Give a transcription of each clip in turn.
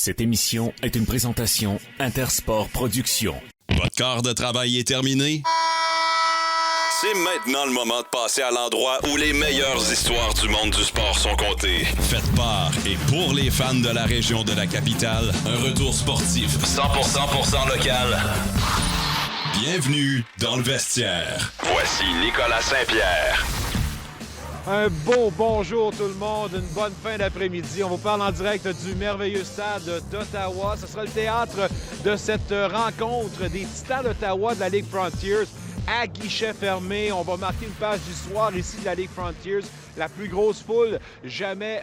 Cette émission est une présentation Intersport Productions. Votre quart de travail est terminé? C'est maintenant le moment de passer à l'endroit où les meilleures histoires du monde du sport sont contées. Faites part, et pour les fans de la région de la capitale, un retour sportif 100% local. Bienvenue dans le vestiaire. Voici Nicolas Saint-Pierre. Un beau bonjour tout le monde, une bonne fin d'après-midi. On vous parle en direct du merveilleux stade d'Ottawa. Ce sera le théâtre de cette rencontre des Titans d'Ottawa de la Ligue Frontiers à guichet fermé. On va marquer une page d'histoire ici de la Ligue Frontiers. La plus grosse foule jamais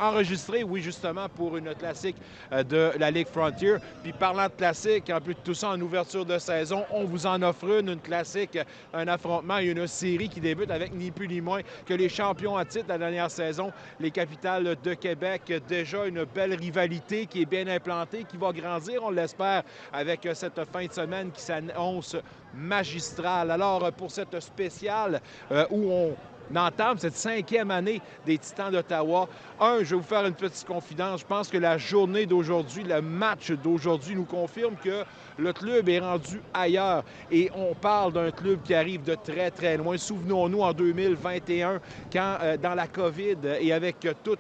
enregistrée, oui, justement, pour une classique de la Ligue Frontier. Puis parlant de classique, en plus de tout ça, en ouverture de saison, on vous en offre une classique, un affrontement et une série qui débute avec ni plus ni moins que les champions à titre de la dernière saison, les Capitales de Québec. Déjà une belle rivalité qui est bien implantée, qui va grandir, on l'espère, avec cette fin de semaine qui s'annonce magistrale. Alors, pour cette spéciale où on entame cette 5e année des Titans d'Ottawa. Je vais vous faire une petite confidence. Je pense que la journée d'aujourd'hui, le match d'aujourd'hui nous confirme que le club est rendu ailleurs. Et on parle d'un club qui arrive de très, très loin. Souvenons-nous, en 2021, quand dans la COVID et avec tous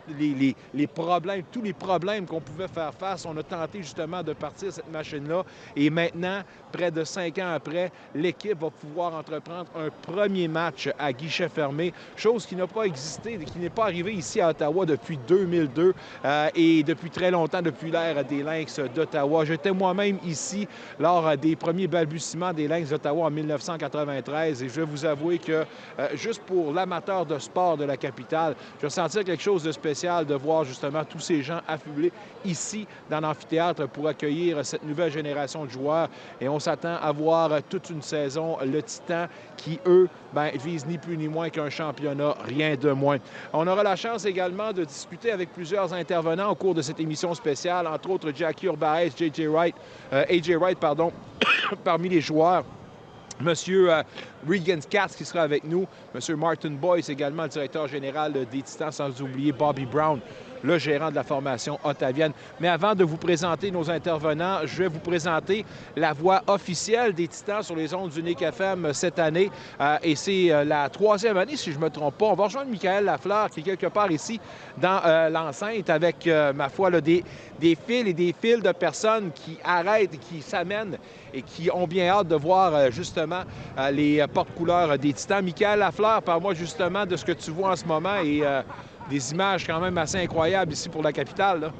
les problèmes qu'on pouvait faire face, on a tenté justement de partir cette machine-là. Et maintenant, près de 5 ans après, l'équipe va pouvoir entreprendre un premier match à guichet fermé, chose qui n'a pas existé, qui n'est pas arrivée ici à Ottawa depuis 2002 et depuis très longtemps, depuis l'ère des Lynx d'Ottawa. J'étais moi-même ici lors des premiers balbutiements des Lynx d'Ottawa en 1993 et je vais vous avouer que juste pour l'amateur de sport de la capitale, je ressentais quelque chose de spécial de voir justement tous ces gens affublés ici dans l'amphithéâtre pour accueillir cette nouvelle génération de joueurs et on s'attend à voir toute une saison le Titan qui, eux, visent ni plus ni moins qu'un championnat, rien de moins. On aura la chance également de discuter avec plusieurs intervenants au cours de cette émission spéciale, entre autres Jackie Urbaez, AJ Wright, parmi les joueurs. Monsieur Regan Katz qui sera avec nous, Monsieur Martin Boyce également, le directeur général des Titans, sans oublier Bobby Brown, le gérant de la formation ottavienne. Mais avant de vous présenter nos intervenants, je vais vous présenter la voix officielle des Titans sur les ondes d'Unique FM cette année. Et c'est la 3e année, si je ne me trompe pas. On va rejoindre Michael Lafleur, qui est quelque part ici dans l'enceinte avec, ma foi, là, des fils et des fils de personnes qui arrêtent, qui s'amènent et qui ont bien hâte de voir justement les porte-couleurs des Titans. Michael Lafleur, parle-moi justement de ce que tu vois en ce moment et des images quand même assez incroyables ici pour la capitale, là.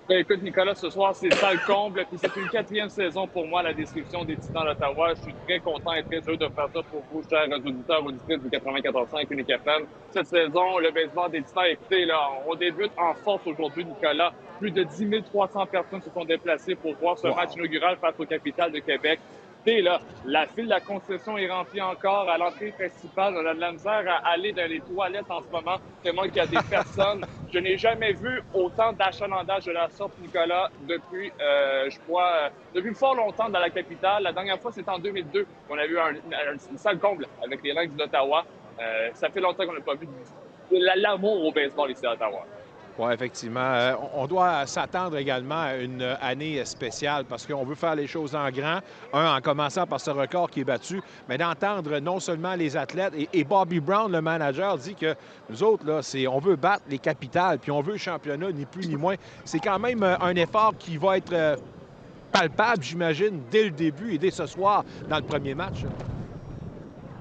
Écoute, Nicolas, ce soir, c'est ça le comble. Puis c'est une 4e saison pour moi, la description des Titans d'Ottawa. Je suis très content et très heureux de faire ça pour vous, chers auditeurs, auditrices du 94.5 Unique FM. Cette saison, le baseball des Titans, écoutez, là, on débute en force aujourd'hui, Nicolas. Plus de 10 300 personnes se sont déplacées pour voir ce match inaugural face aux Capitales de Québec. Et là, la file de la concession est remplie encore à l'entrée principale. On a de la misère à aller dans les toilettes en ce moment, tellement qu'il y a des personnes. Je n'ai jamais vu autant d'achalandage de la sorte, Nicolas, depuis, depuis fort longtemps dans la capitale. La dernière fois, c'était en 2002 qu'on a eu une salle comble avec les Lynx d'Ottawa. Ça fait longtemps qu'on n'a pas vu l'amour au baseball ici à Ottawa. Oui, effectivement. On doit s'attendre également à une année spéciale parce qu'on veut faire les choses en grand. En commençant par ce record qui est battu, mais d'entendre non seulement les athlètes et Bobby Brown, le manager, dit que nous autres, là, on veut battre les Capitales puis on veut le championnat, ni plus ni moins. C'est quand même un effort qui va être palpable, j'imagine, dès le début et dès ce soir dans le premier match.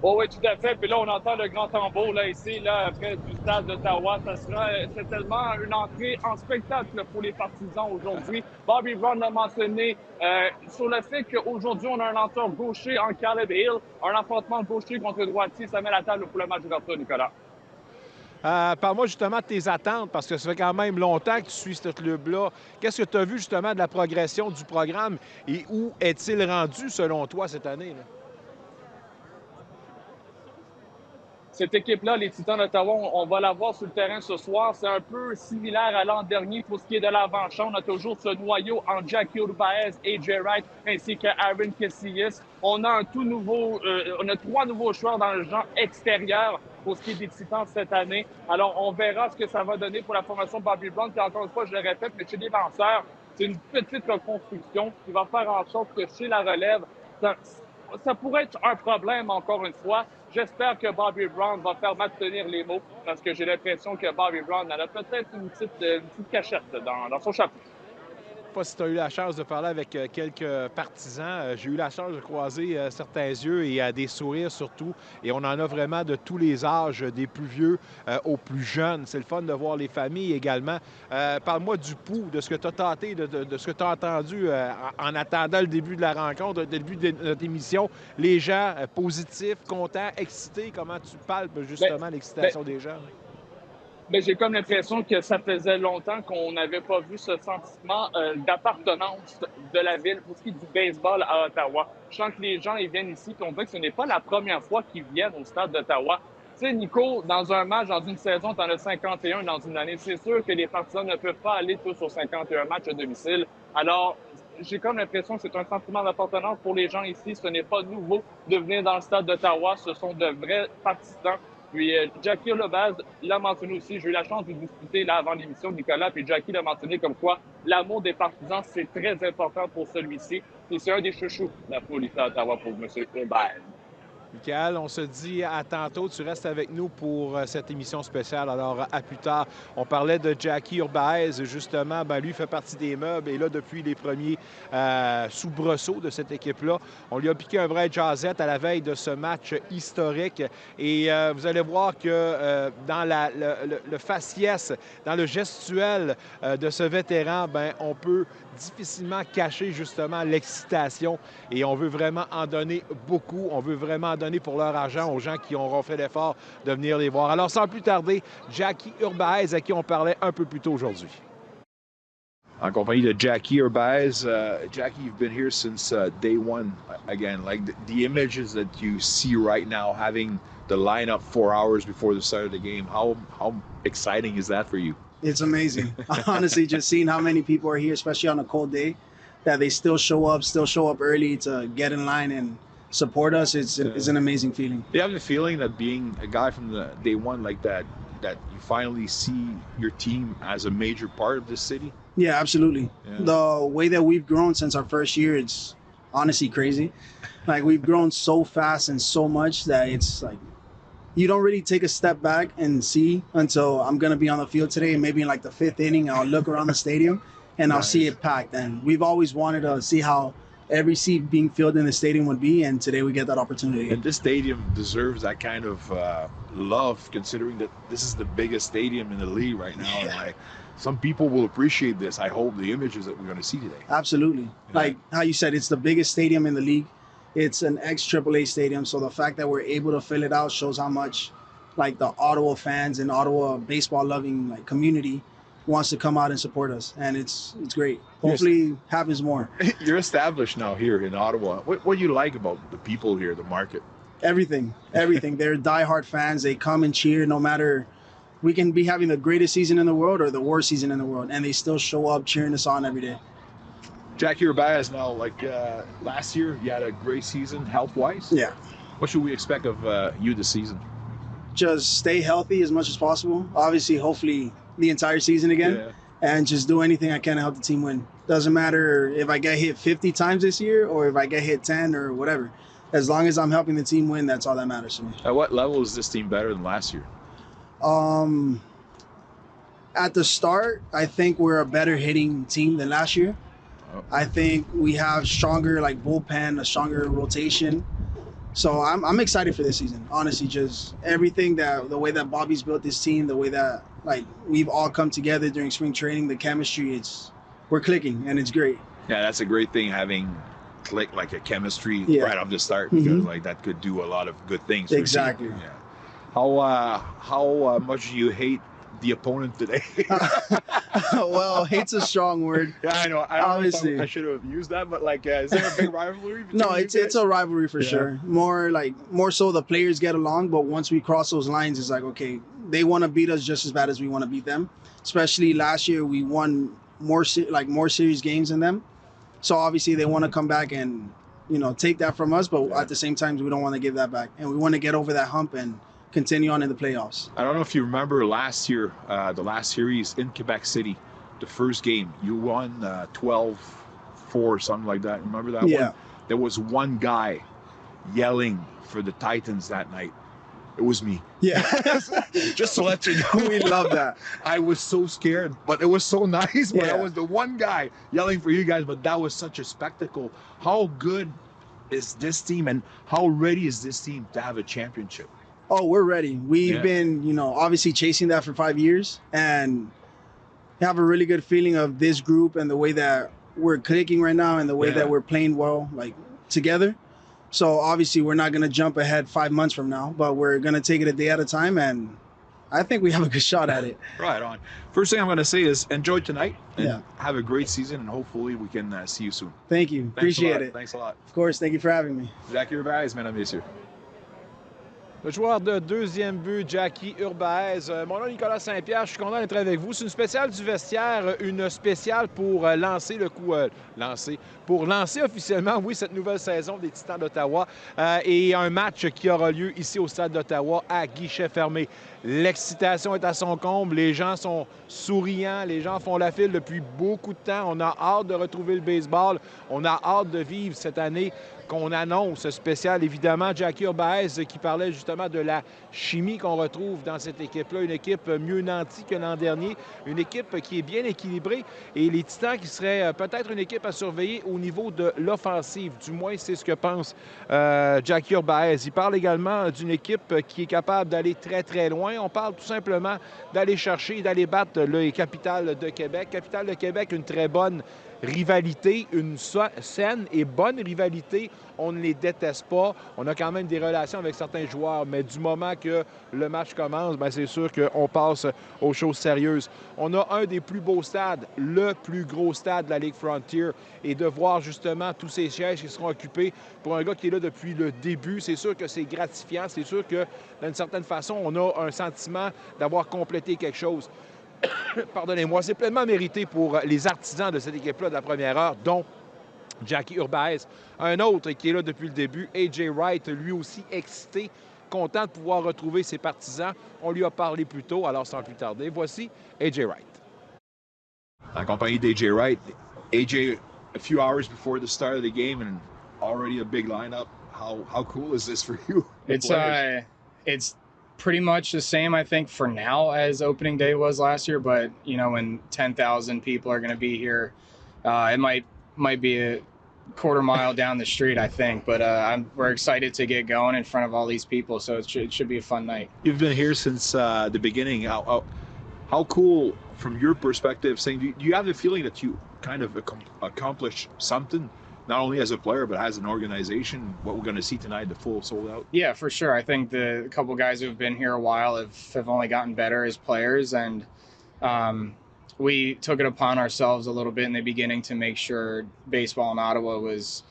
Oh oui, tout à fait. Puis là, on entend le grand tambour, là, ici, là, près du stade d'Ottawa. C'est tellement une entrée en spectacle pour les partisans aujourd'hui. Bobby Brown l'a mentionné sur le fait qu'aujourd'hui, on a un lanceur gaucher en Caleb Hill, un affrontement gaucher contre droitier. Ça met la table pour le match d'ouverture, Nicolas. Parle-moi justement de tes attentes, parce que ça fait quand même longtemps que tu suis ce club-là. Qu'est-ce que tu as vu justement de la progression du programme et où est-il rendu, selon toi, cette année, là? Cette équipe-là, les Titans d'Ottawa, on va la voir sur le terrain ce soir. C'est un peu similaire à l'an dernier pour ce qui est de l'avant-champ. On a toujours ce noyau en Jackie Urbaez, AJ Wright ainsi qu'Aaron Casillas. On a on a 3 nouveaux joueurs dans le genre extérieur. pour ce qui est des Titans cette année. Alors, on verra ce que ça va donner pour la formation Bobby Brown. Puis encore une fois, je le répète, mais chez les lanceurs, c'est une petite reconstruction qui va faire en sorte que chez la relève, ça pourrait être un problème encore une fois. J'espère que Bobby Brown va faire maintenir les mots parce que j'ai l'impression que Bobby Brown a peut-être une petite cachette dans son chapeau. Je ne sais pas si tu as eu la chance de parler avec quelques partisans. J'ai eu la chance de croiser certains yeux et des sourires surtout. Et on en a vraiment de tous les âges, des plus vieux aux plus jeunes. C'est le fun de voir les familles également. Parle-moi du pouls, de ce que tu as tenté, de ce que tu as entendu en attendant le début de la rencontre, le début de notre émission. Les gens positifs, contents, excités. Comment tu palpes justement l'excitation des gens? Mais j'ai comme l'impression que ça faisait longtemps qu'on n'avait pas vu ce sentiment d'appartenance de la ville pour ce qui est du baseball à Ottawa. Je sens que les gens ils viennent ici et on dirait que ce n'est pas la première fois qu'ils viennent au stade d'Ottawa. Tu sais, Nico, dans un match, dans une saison, tu en as 51 dans une année. C'est sûr que les partisans ne peuvent pas aller tous sur 51 matchs à domicile. Alors, j'ai comme l'impression que c'est un sentiment d'appartenance pour les gens ici. Ce n'est pas nouveau de venir dans le stade d'Ottawa. Ce sont de vrais partisans. Puis Jackie Urbaz l'a mentionné aussi. J'ai eu la chance de discuter là avant l'émission, Nicolas, puis Jackie l'a mentionné comme quoi l'amour des partisans, c'est très important pour celui-ci. Et c'est un des chouchous de la foule ici à Ottawa pour M. Urbaz. Michael, on se dit à tantôt. Tu restes avec nous pour cette émission spéciale. Alors, à plus tard. On parlait de Jackie Urbaz, justement. Lui fait partie des meubles et là, depuis les premiers soubresauts de cette équipe-là, on lui a piqué un vrai jazzette à la veille de ce match historique. Et vous allez voir que dans le faciès, dans le gestuel de ce vétéran, on peut difficilement cacher justement l'excitation et on veut vraiment en donner beaucoup. On veut vraiment en donner pour leur argent aux gens qui auront fait l'effort de venir les voir. Alors, sans plus tarder, Jackie Urbaz, à qui on parlait un peu plus tôt aujourd'hui. En compagnie de Jackie Urbaz. Jackie, you've been here since day one. Again, like the images that you see right now, having the lineup 4 hours before the start of the game, how exciting is that for you? It's amazing. Honestly, just seeing how many people are here, especially on a cold day, that they still show up early to get in line and support us. It's an amazing feeling. Do you have the feeling that being a guy from the day one like that you finally see your team as a major part of this city? Yeah, absolutely. Yeah. The way that we've grown since our first year, it's honestly crazy. Like, we've grown so fast and so much that it's like, you don't really take a step back and see until I'm going to be on the field today. And maybe in like the 5th inning, I'll look around the stadium and I'll see it packed. And we've always wanted to see how every seat being filled in the stadium would be. And today we get that opportunity. And this stadium deserves that kind of love, considering that this is the biggest stadium in the league right now. Yeah. And some people will appreciate this. I hope the images that we're going to see today. Absolutely. Yeah. Like how you said, it's the biggest stadium in the league. It's an ex-AAA stadium, so the fact that we're able to fill it out shows how much, like, the Ottawa fans and Ottawa baseball-loving community wants to come out and support us, and it's great. Hopefully, happens more. You're established now here in Ottawa. What do you like about the people here, the market? Everything. They're diehard fans. They come and cheer no matter. We can be having the greatest season in the world or the worst season in the world, and they still show up cheering us on every day. Jackie Urbaz, now, last year, you had a great season health-wise. Yeah. What should we expect of you this season? Just stay healthy as much as possible. Obviously, hopefully, the entire season again. Yeah. And just do anything I can to help the team win. Doesn't matter if I get hit 50 times this year or if I get hit 10 or whatever. As long as I'm helping the team win, that's all that matters to me. At what level is this team better than last year? At the start, I think we're a better hitting team than last year. I think we have stronger bullpen, a stronger rotation. So I'm excited for this season. Honestly, just everything the way that Bobby's built this team, the way that we've all come together during spring training, the chemistry, we're clicking and it's great. Yeah, that's a great thing, having click like a chemistry right off the start, because that could do a lot of good things. Exactly. Yeah. How much do you hate the opponent today? Well, hate's a strong word. Yeah, I know. Obviously, I should have used that, but is there a big rivalry? No, it's a rivalry for sure. More so the players get along, but once we cross those lines, it's like, okay, they want to beat us just as bad as we want to beat them. Especially last year, we won more series games than them. So obviously they want to come back and take that from us, but at the same time we don't want to give that back, and we want to get over that hump and continue on in the playoffs. I don't know if you remember last year, the last series in Quebec City, the first game, you won 12-4, something like that. Remember that one? There was one guy yelling for the Titans that night. It was me. Yeah. Just to let you know. We love that. I was so scared, but it was so nice. But Yeah. I was the one guy yelling for you guys, but that was such a spectacle. How good is this team, and how ready is this team to have a championship? Oh, we're ready. We've been, obviously chasing that for 5 years, and have a really good feeling of this group and the way that we're clicking right now and the way that we're playing well, like, together. So obviously we're not going to jump ahead 5 months from now, but we're going to take it a day at a time, and I think we have a good shot at it. Right on. First thing I'm going to say is enjoy tonight and Yeah. have a great season, and hopefully we can see you soon. Thank you. Appreciate it. Thanks a lot. Of course. Thank you for having me. Jackie Urbaez, mesdames et messieurs. Le joueur de deuxième but, Jackie Urbaez. Mon nom est Nicolas Saint-Pierre, je suis content d'être avec vous. C'est une spéciale du vestiaire, une spéciale pour lancer le coup, pour lancer officiellement, oui, cette nouvelle saison des Titans d'Ottawa et un match qui aura lieu ici au Stade d'Ottawa à guichet fermé. L'excitation est à son comble, les gens sont souriants, les gens font la file depuis beaucoup de temps. On a hâte de retrouver le baseball, on a hâte de vivre cette année qu'on annonce spécial. Évidemment, Jackie Urbaez qui parlait justement de la chimie qu'on retrouve dans cette équipe-là, une équipe mieux nantie que l'an dernier, une équipe qui est bien équilibrée et les Titans qui seraient peut-être une équipe à surveiller au niveau de l'offensive. Du moins, c'est ce que pense Jackie Urbaez. Il parle également d'une équipe qui est capable d'aller très, très loin. On parle tout simplement d'aller chercher, d'aller battre le Capitale de Québec. Capitale de Québec, une très bonne rivalité, une saine et bonne rivalité. On ne les déteste pas. On a quand même des relations avec certains joueurs, mais du moment que le match commence, bien, c'est sûr qu'on passe aux choses sérieuses. On a un des plus beaux stades, le plus gros stade de la Ligue Frontier, et de voir justement tous ces sièges qui seront occupés pour un gars qui est là depuis le début, c'est sûr que c'est gratifiant. C'est sûr que, d'une certaine façon, on a un sentiment d'avoir complété quelque chose. Pardonnez-moi, c'est pleinement mérité pour les artisans de cette équipe-là de la première heure, dont Jackie Urbaez. Un autre qui est là depuis le début, A.J. Wright, lui aussi excité, content de pouvoir retrouver ses partisans. On lui a parlé plus tôt, alors sans plus tarder, voici A.J. Wright. En compagnie d'A.J. Wright. A.J., a few hours before the start of the game and already a big lineup. How cool is this for you? It's pretty much the same, I think, for now as opening day was last year. But, when 10,000 people are going to be here, it might be a quarter mile down the street, I think. But we're excited to get going in front of all these people. So it should be a fun night. You've been here since the beginning. How cool, from your perspective, saying, do you have the feeling that you kind of accomplished something, not only as a player, but as an organization, what we're going to see tonight, the full sold out? Yeah, for sure. I think the couple guys who've been here a while have only gotten better as players. And we took it upon ourselves a little bit in the beginning to make sure baseball in Ottawa was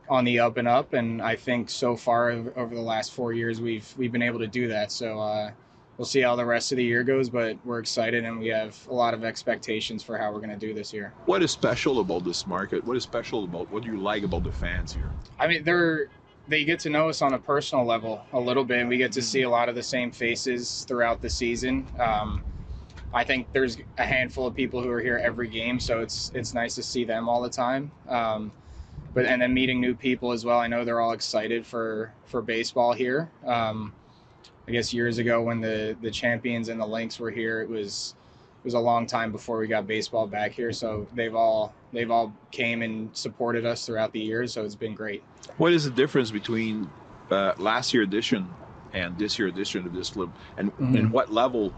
on the up and up. And I think so far over the last 4 years, we've been able to do that. So we'll see how the rest of the year goes, but we're excited and we have a lot of expectations for how we're going to do this year. What is special about this market? What do you like about the fans here? I mean, they get to know us on a personal level a little bit. We get to see a lot of the same faces throughout the season. I think there's a handful of people who are here every game, so it's nice to see them all the time. And then meeting new people as well. I know they're all excited for baseball here. I guess years ago when the Champions and the Lynx were here, it was a long time before we got baseball back here. So they've all came and supported us throughout the years. So it's been great. What is the difference between last year edition and this year edition of this club, and in what level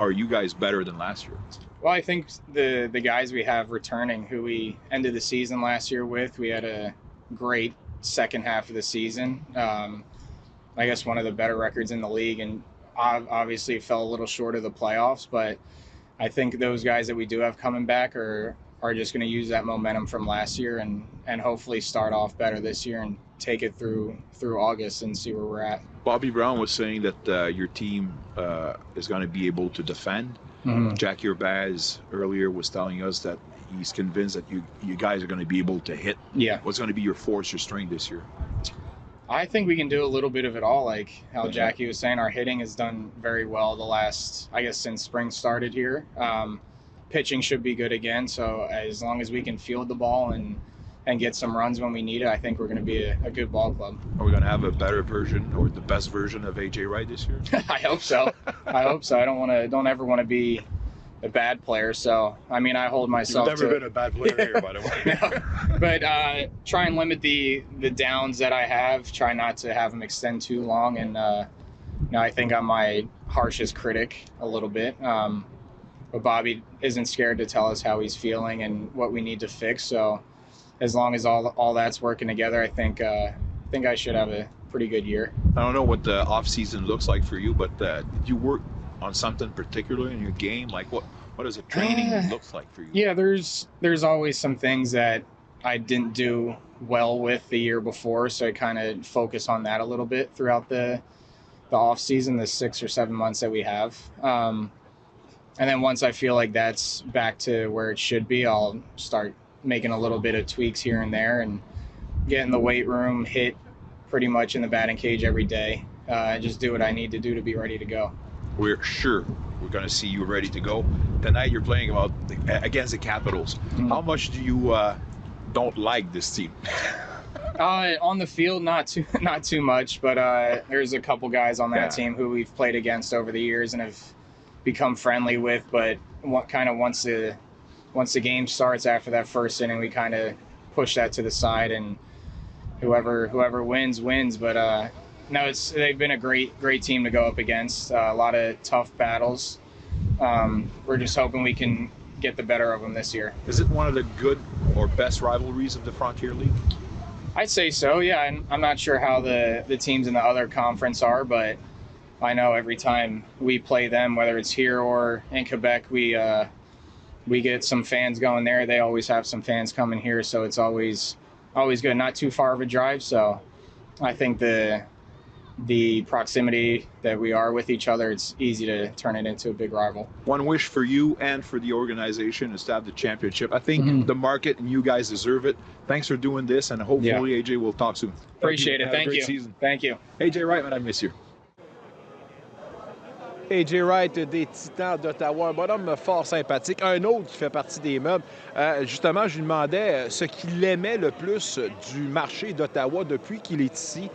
are you guys better than last year? Well, I think the guys we have returning, who we ended the season last year with, we had a great second half of the season. I guess one of the better records in the league, and obviously fell a little short of the playoffs. But I think those guys that we do have coming back are just going to use that momentum from last year and hopefully start off better this year and take it through August and see where we're at. Bobby Brown was saying that your team is going to be able to defend. Mm-hmm. Jackie Urbaez earlier was telling us that he's convinced that you guys are going to be able to hit. Yeah. What's going to be your force, your strength this year? I think we can do a little bit of it all. Like how Jackie was saying, our hitting has done very well the last, I guess, since spring started here. Pitching should be good again. So as long as we can field the ball and get some runs when we need it, I think we're going to be a good ball club. Are we going to have a better version or the best version of AJ Wright this year? I hope so. I hope so. I don't ever want to be a bad player. So, I mean, I hold myself You've never been a bad player here, by the way. No. But try and limit the downs that I have. Try not to have them extend too long. And I think I'm my harshest critic a little bit. But Bobby isn't scared to tell us how he's feeling and what we need to fix. So as long as all that's working together, I think I should have a pretty good year. I don't know what the off season looks like for you, but did you work on something particular in your game? Like what does a training look like for you? Yeah, there's always some things that I didn't do well with the year before, so I kind of focus on that a little bit throughout the off season, the 6 or 7 months that we have. And then once I feel like that's back to where it should be, I'll start making a little bit of tweaks here and there and get in the weight room, hit pretty much in the batting cage every day, and just do what I need to do to be ready to go. We're sure we're going to see you ready to go. Tonight you're playing against the Capitals. Mm-hmm. How much do you don't like this team? On the field, not too much, but there's a couple guys on that team who we've played against over the years and have become friendly with, but once the game starts after that first inning, we kind of push that to the side, and whoever wins. But no, they've been a great team to go up against. A lot of tough battles. We're just hoping we can get the better of them this year. Is it one of the good or best rivalries of the Frontier League? I'd say so, yeah. And I'm not sure how the teams in the other conference are, but I know every time we play them, whether it's here or in Quebec, we get some fans going there. They always have some fans coming here, so it's always good. Not too far of a drive, so I think the proximity that we are with each other, it's easy to turn it into a big rival. One wish for you and for the organization is to have the championship. I think the market and you guys deserve it. Thanks for doing this, and hopefully AJ will talk soon. Appreciate it. Thank you. Season. Thank you. AJ Wright, man, I miss you. AJ Wright des Titans d'Ottawa, un bonhomme fort sympathique. Un autre qui fait partie des meubles. Justement, je lui demandais ce qu'il aimait le plus du marché d'Ottawa depuis qu'il est ici.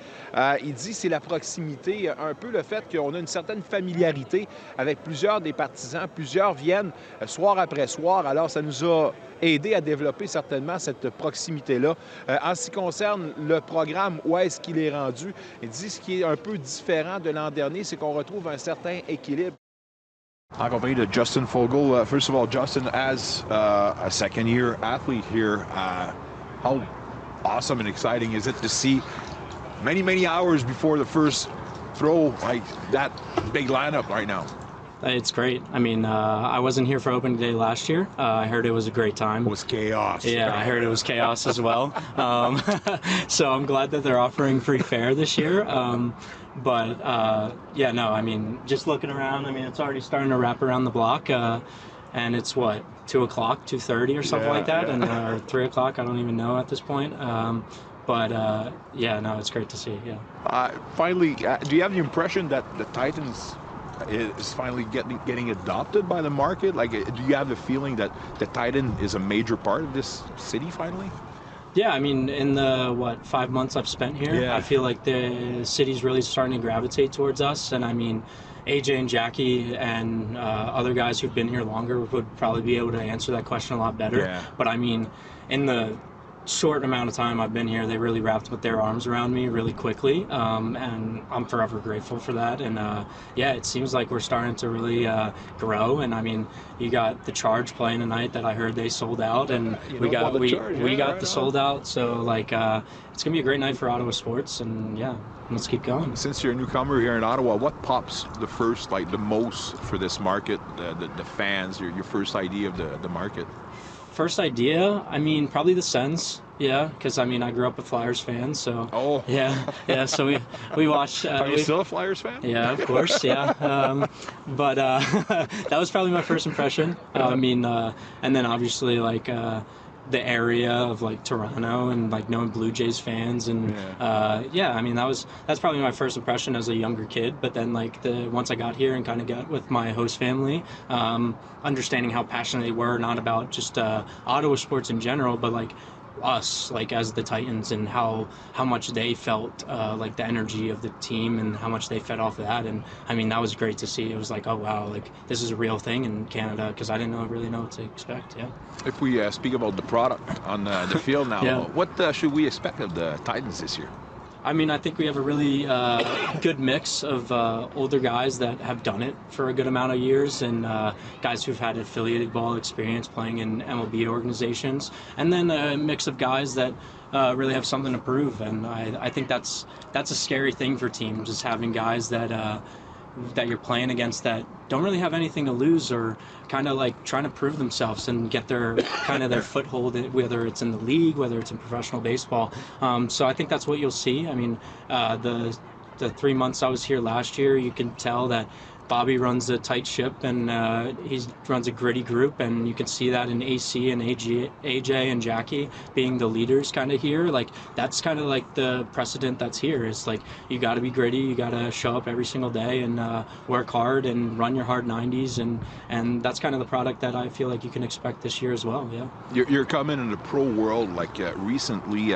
Il dit c'est la proximité, un peu le fait qu'on a une certaine familiarité avec plusieurs des partisans. Plusieurs viennent soir après soir. Alors, ça nous a aidé à développer certainement cette proximité-là. En ce qui concerne le programme, où est-ce qu'il est rendu, il dit ce qui est un peu différent de l'an dernier, c'est qu'on retrouve un certain équilibre. Accompagné de Justin Fogel. First of all, Justin, as a second-year athlete here, how awesome and exciting is it to see many hours before the first throw, like that big lineup right now? It's great. I mean, I wasn't here for opening day last year. I heard it was a great time. It was chaos. Yeah, I heard it was chaos as well. So I'm glad that they're offering free fare this year. Yeah, no, I mean, just looking around, I mean, it's already starting to wrap around the block. And it's what, 2 o'clock, 2:30 or something like that? And or 3 o'clock, I don't even know at this point. Yeah, no, it's great to see, yeah. Finally, do you have the impression that the Titans is finally getting adopted by the market? Like, do you have the feeling that the Titan is a major part of this city finally? Yeah, I mean, in the, 5 months I've spent here, I feel like the city's really starting to gravitate towards us. And I mean, AJ and Jackie and other guys who've been here longer would probably be able to answer that question a lot better. Yeah. But I mean, in the short amount of time I've been here, they really wrapped their arms around me really quickly, and I'm forever grateful for that. And yeah, it seems like we're starting to really grow. And I mean, you got the Charge playing tonight that I heard they sold out, and we got the sold out. So like, it's gonna be a great night for Ottawa sports, and yeah, let's keep going. Since you're a newcomer here in Ottawa, what pops the most for this market, the fans, your first idea of the market? First idea, I mean, probably the Sens, yeah, because I mean, I grew up a Flyers fan, so yeah. So we watched. Are you still a Flyers fan? Yeah, of course, yeah. That was probably my first impression. I mean, and then obviously like the area of like Toronto and like knowing Blue Jays fans and I mean that's probably my first impression as a younger kid. But then like once I got here and kind of got with my host family, understanding how passionate they were, not about just Ottawa sports in general, but like us, like as the Titans, and how much they felt like the energy of the team and how much they fed off of that. And I mean, that was great to see. It was like, oh wow, like this is a real thing in Canada, because I didn't really know what to expect. If we speak about the product on the field now, what should we expect of the Titans this year? I mean, I think we have a really good mix of older guys that have done it for a good amount of years, and guys who've had affiliated ball experience playing in MLB organizations, and then a mix of guys that really have something to prove. And I think that's a scary thing for teams, is having guys that you're playing against that don't really have anything to lose, or kind of like trying to prove themselves and get their foothold, whether it's in the league, whether it's in professional baseball. So I think that's what you'll see. I mean, the 3 months I was here last year, you can tell that Bobby runs a tight ship, and he runs a gritty group, and you can see that in AC and AJ and Jackie being the leaders kind of here. Like that's kind of like the precedent that's here. It's like you got to be gritty, you got to show up every single day and work hard and run your hard 90s, and that's kind of the product that I feel like you can expect this year as well. You're coming in the pro world like recently.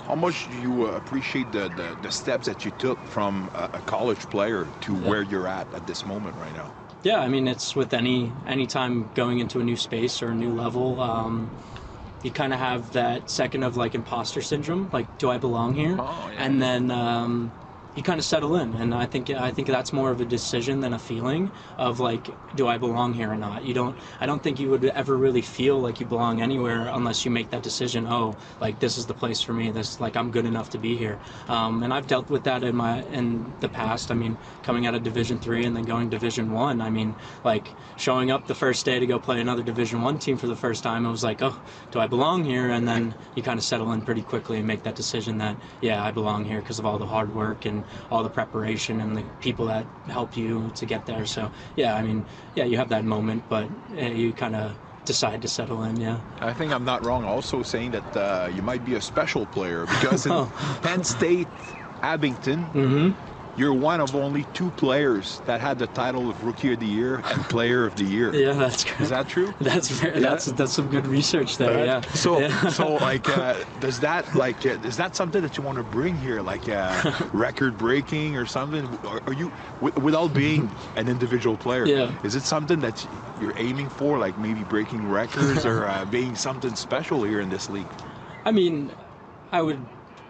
How much do you appreciate the steps that you took from a college player to where you're at this moment right now? Yeah, I mean, it's with any time going into a new space or a new level, you kind of have that second of like imposter syndrome, like, do I belong here? And then you kind of settle in, and I think that's more of a decision than a feeling of like, do I belong here or not? I don't think you would ever really feel like you belong anywhere unless you make that decision. Oh, like this is the place for me. This, like, I'm good enough to be here. And I've dealt with that in the past. I mean, coming out of Division III and then going Division I. I mean, like showing up the first day to go play another Division I team for the first time, it was like, oh, do I belong here? And then you kind of settle in pretty quickly and make that decision that, yeah, I belong here because of all the hard work and all the preparation and the people that help you to get there. So yeah, I mean, yeah, you have that moment, but you kind of decide to settle in. I think I'm not wrong also saying that you might be a special player, because in Penn State, Abington, you're one of only 2 players that had the title of Rookie of the Year and Player of the Year. Yeah, that's correct. Is that true? That's some good research there. So like, is that something that you want to bring here, like record breaking or something? Or are you, without being an individual player, is it something that you're aiming for, like maybe breaking records or being something special here in this league? I mean, I would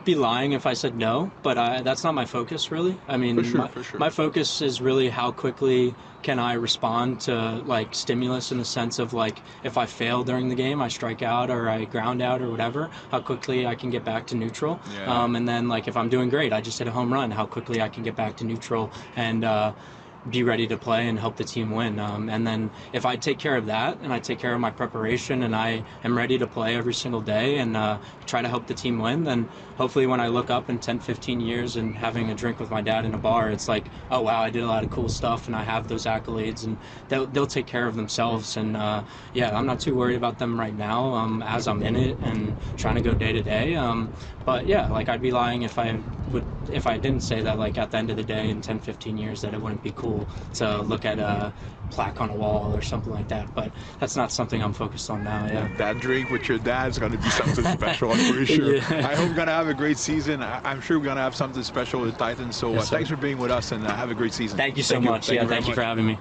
be lying if I said no, but that's not my focus really. I mean, for sure. My focus is really how quickly can I respond to like stimulus, in the sense of like, if I fail during the game, I strike out or I ground out or whatever, how quickly I can get back to neutral. And then like if I'm doing great, I just hit a home run, how quickly I can get back to neutral and be ready to play and help the team win. And then if I take care of that and I take care of my preparation and I am ready to play every single day and try to help the team win, then hopefully when I look up in 10, 15 years and having a drink with my dad in a bar, it's like, oh wow, I did a lot of cool stuff and I have those accolades, and they'll take care of themselves. And I'm not too worried about them right now as I'm in it and trying to go day to day. But yeah, like I'd be lying if I didn't say that like at the end of the day in 10, 15 years that it wouldn't be cool to look at a plaque on a wall or something like that. But that's not something I'm focused on now. That drink with your dad's going to be something special, I'm pretty sure. I hope we're going to have a great season. I'm sure we're going to have something special with the Titans. So thanks for being with us, and have a great season. Thank you so much. Thank you for having me.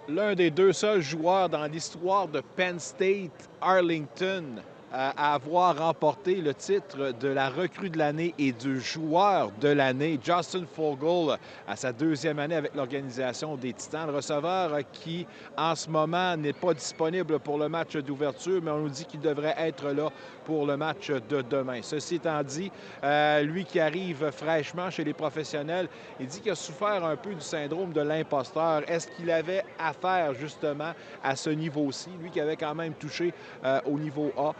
L'un des 2 seuls joueurs dans l'histoire de Penn State Arlington à avoir remporté le titre de la recrue de l'année et du joueur de l'année. Justin Fogel, à sa 2e année avec l'organisation des Titans, le receveur qui, en ce moment, n'est pas disponible pour le match d'ouverture, mais on nous dit qu'il devrait être là pour le match de demain. Ceci étant dit, lui qui arrive fraîchement chez les professionnels, il dit qu'il a souffert un peu du syndrome de l'imposteur. Est-ce qu'il avait affaire justement à ce niveau-ci, lui qui avait quand même touché au niveau A?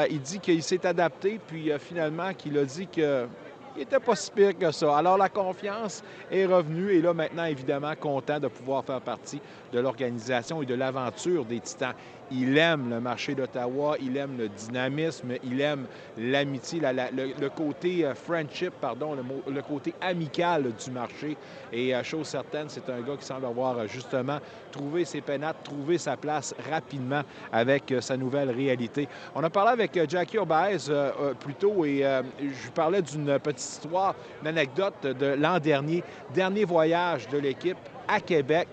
Il dit qu'il s'est adapté, puis finalement qu'il a dit qu'il n'était pas si pire que ça. Alors la confiance est revenue et là maintenant, évidemment, content de pouvoir faire partie de l'organisation et de l'aventure des Titans. il aime le marché d'Ottawa, il aime le dynamisme, il aime l'amitié, le côté friendship, pardon, le côté amical du marché. Et chose certaine, c'est un gars qui semble avoir justement trouvé ses pénates, trouvé sa place rapidement avec sa nouvelle réalité. On a parlé avec Jackie Urbaez plus tôt et je lui parlais d'une petite histoire, une anecdote de l'an dernier voyage de l'équipe à Québec.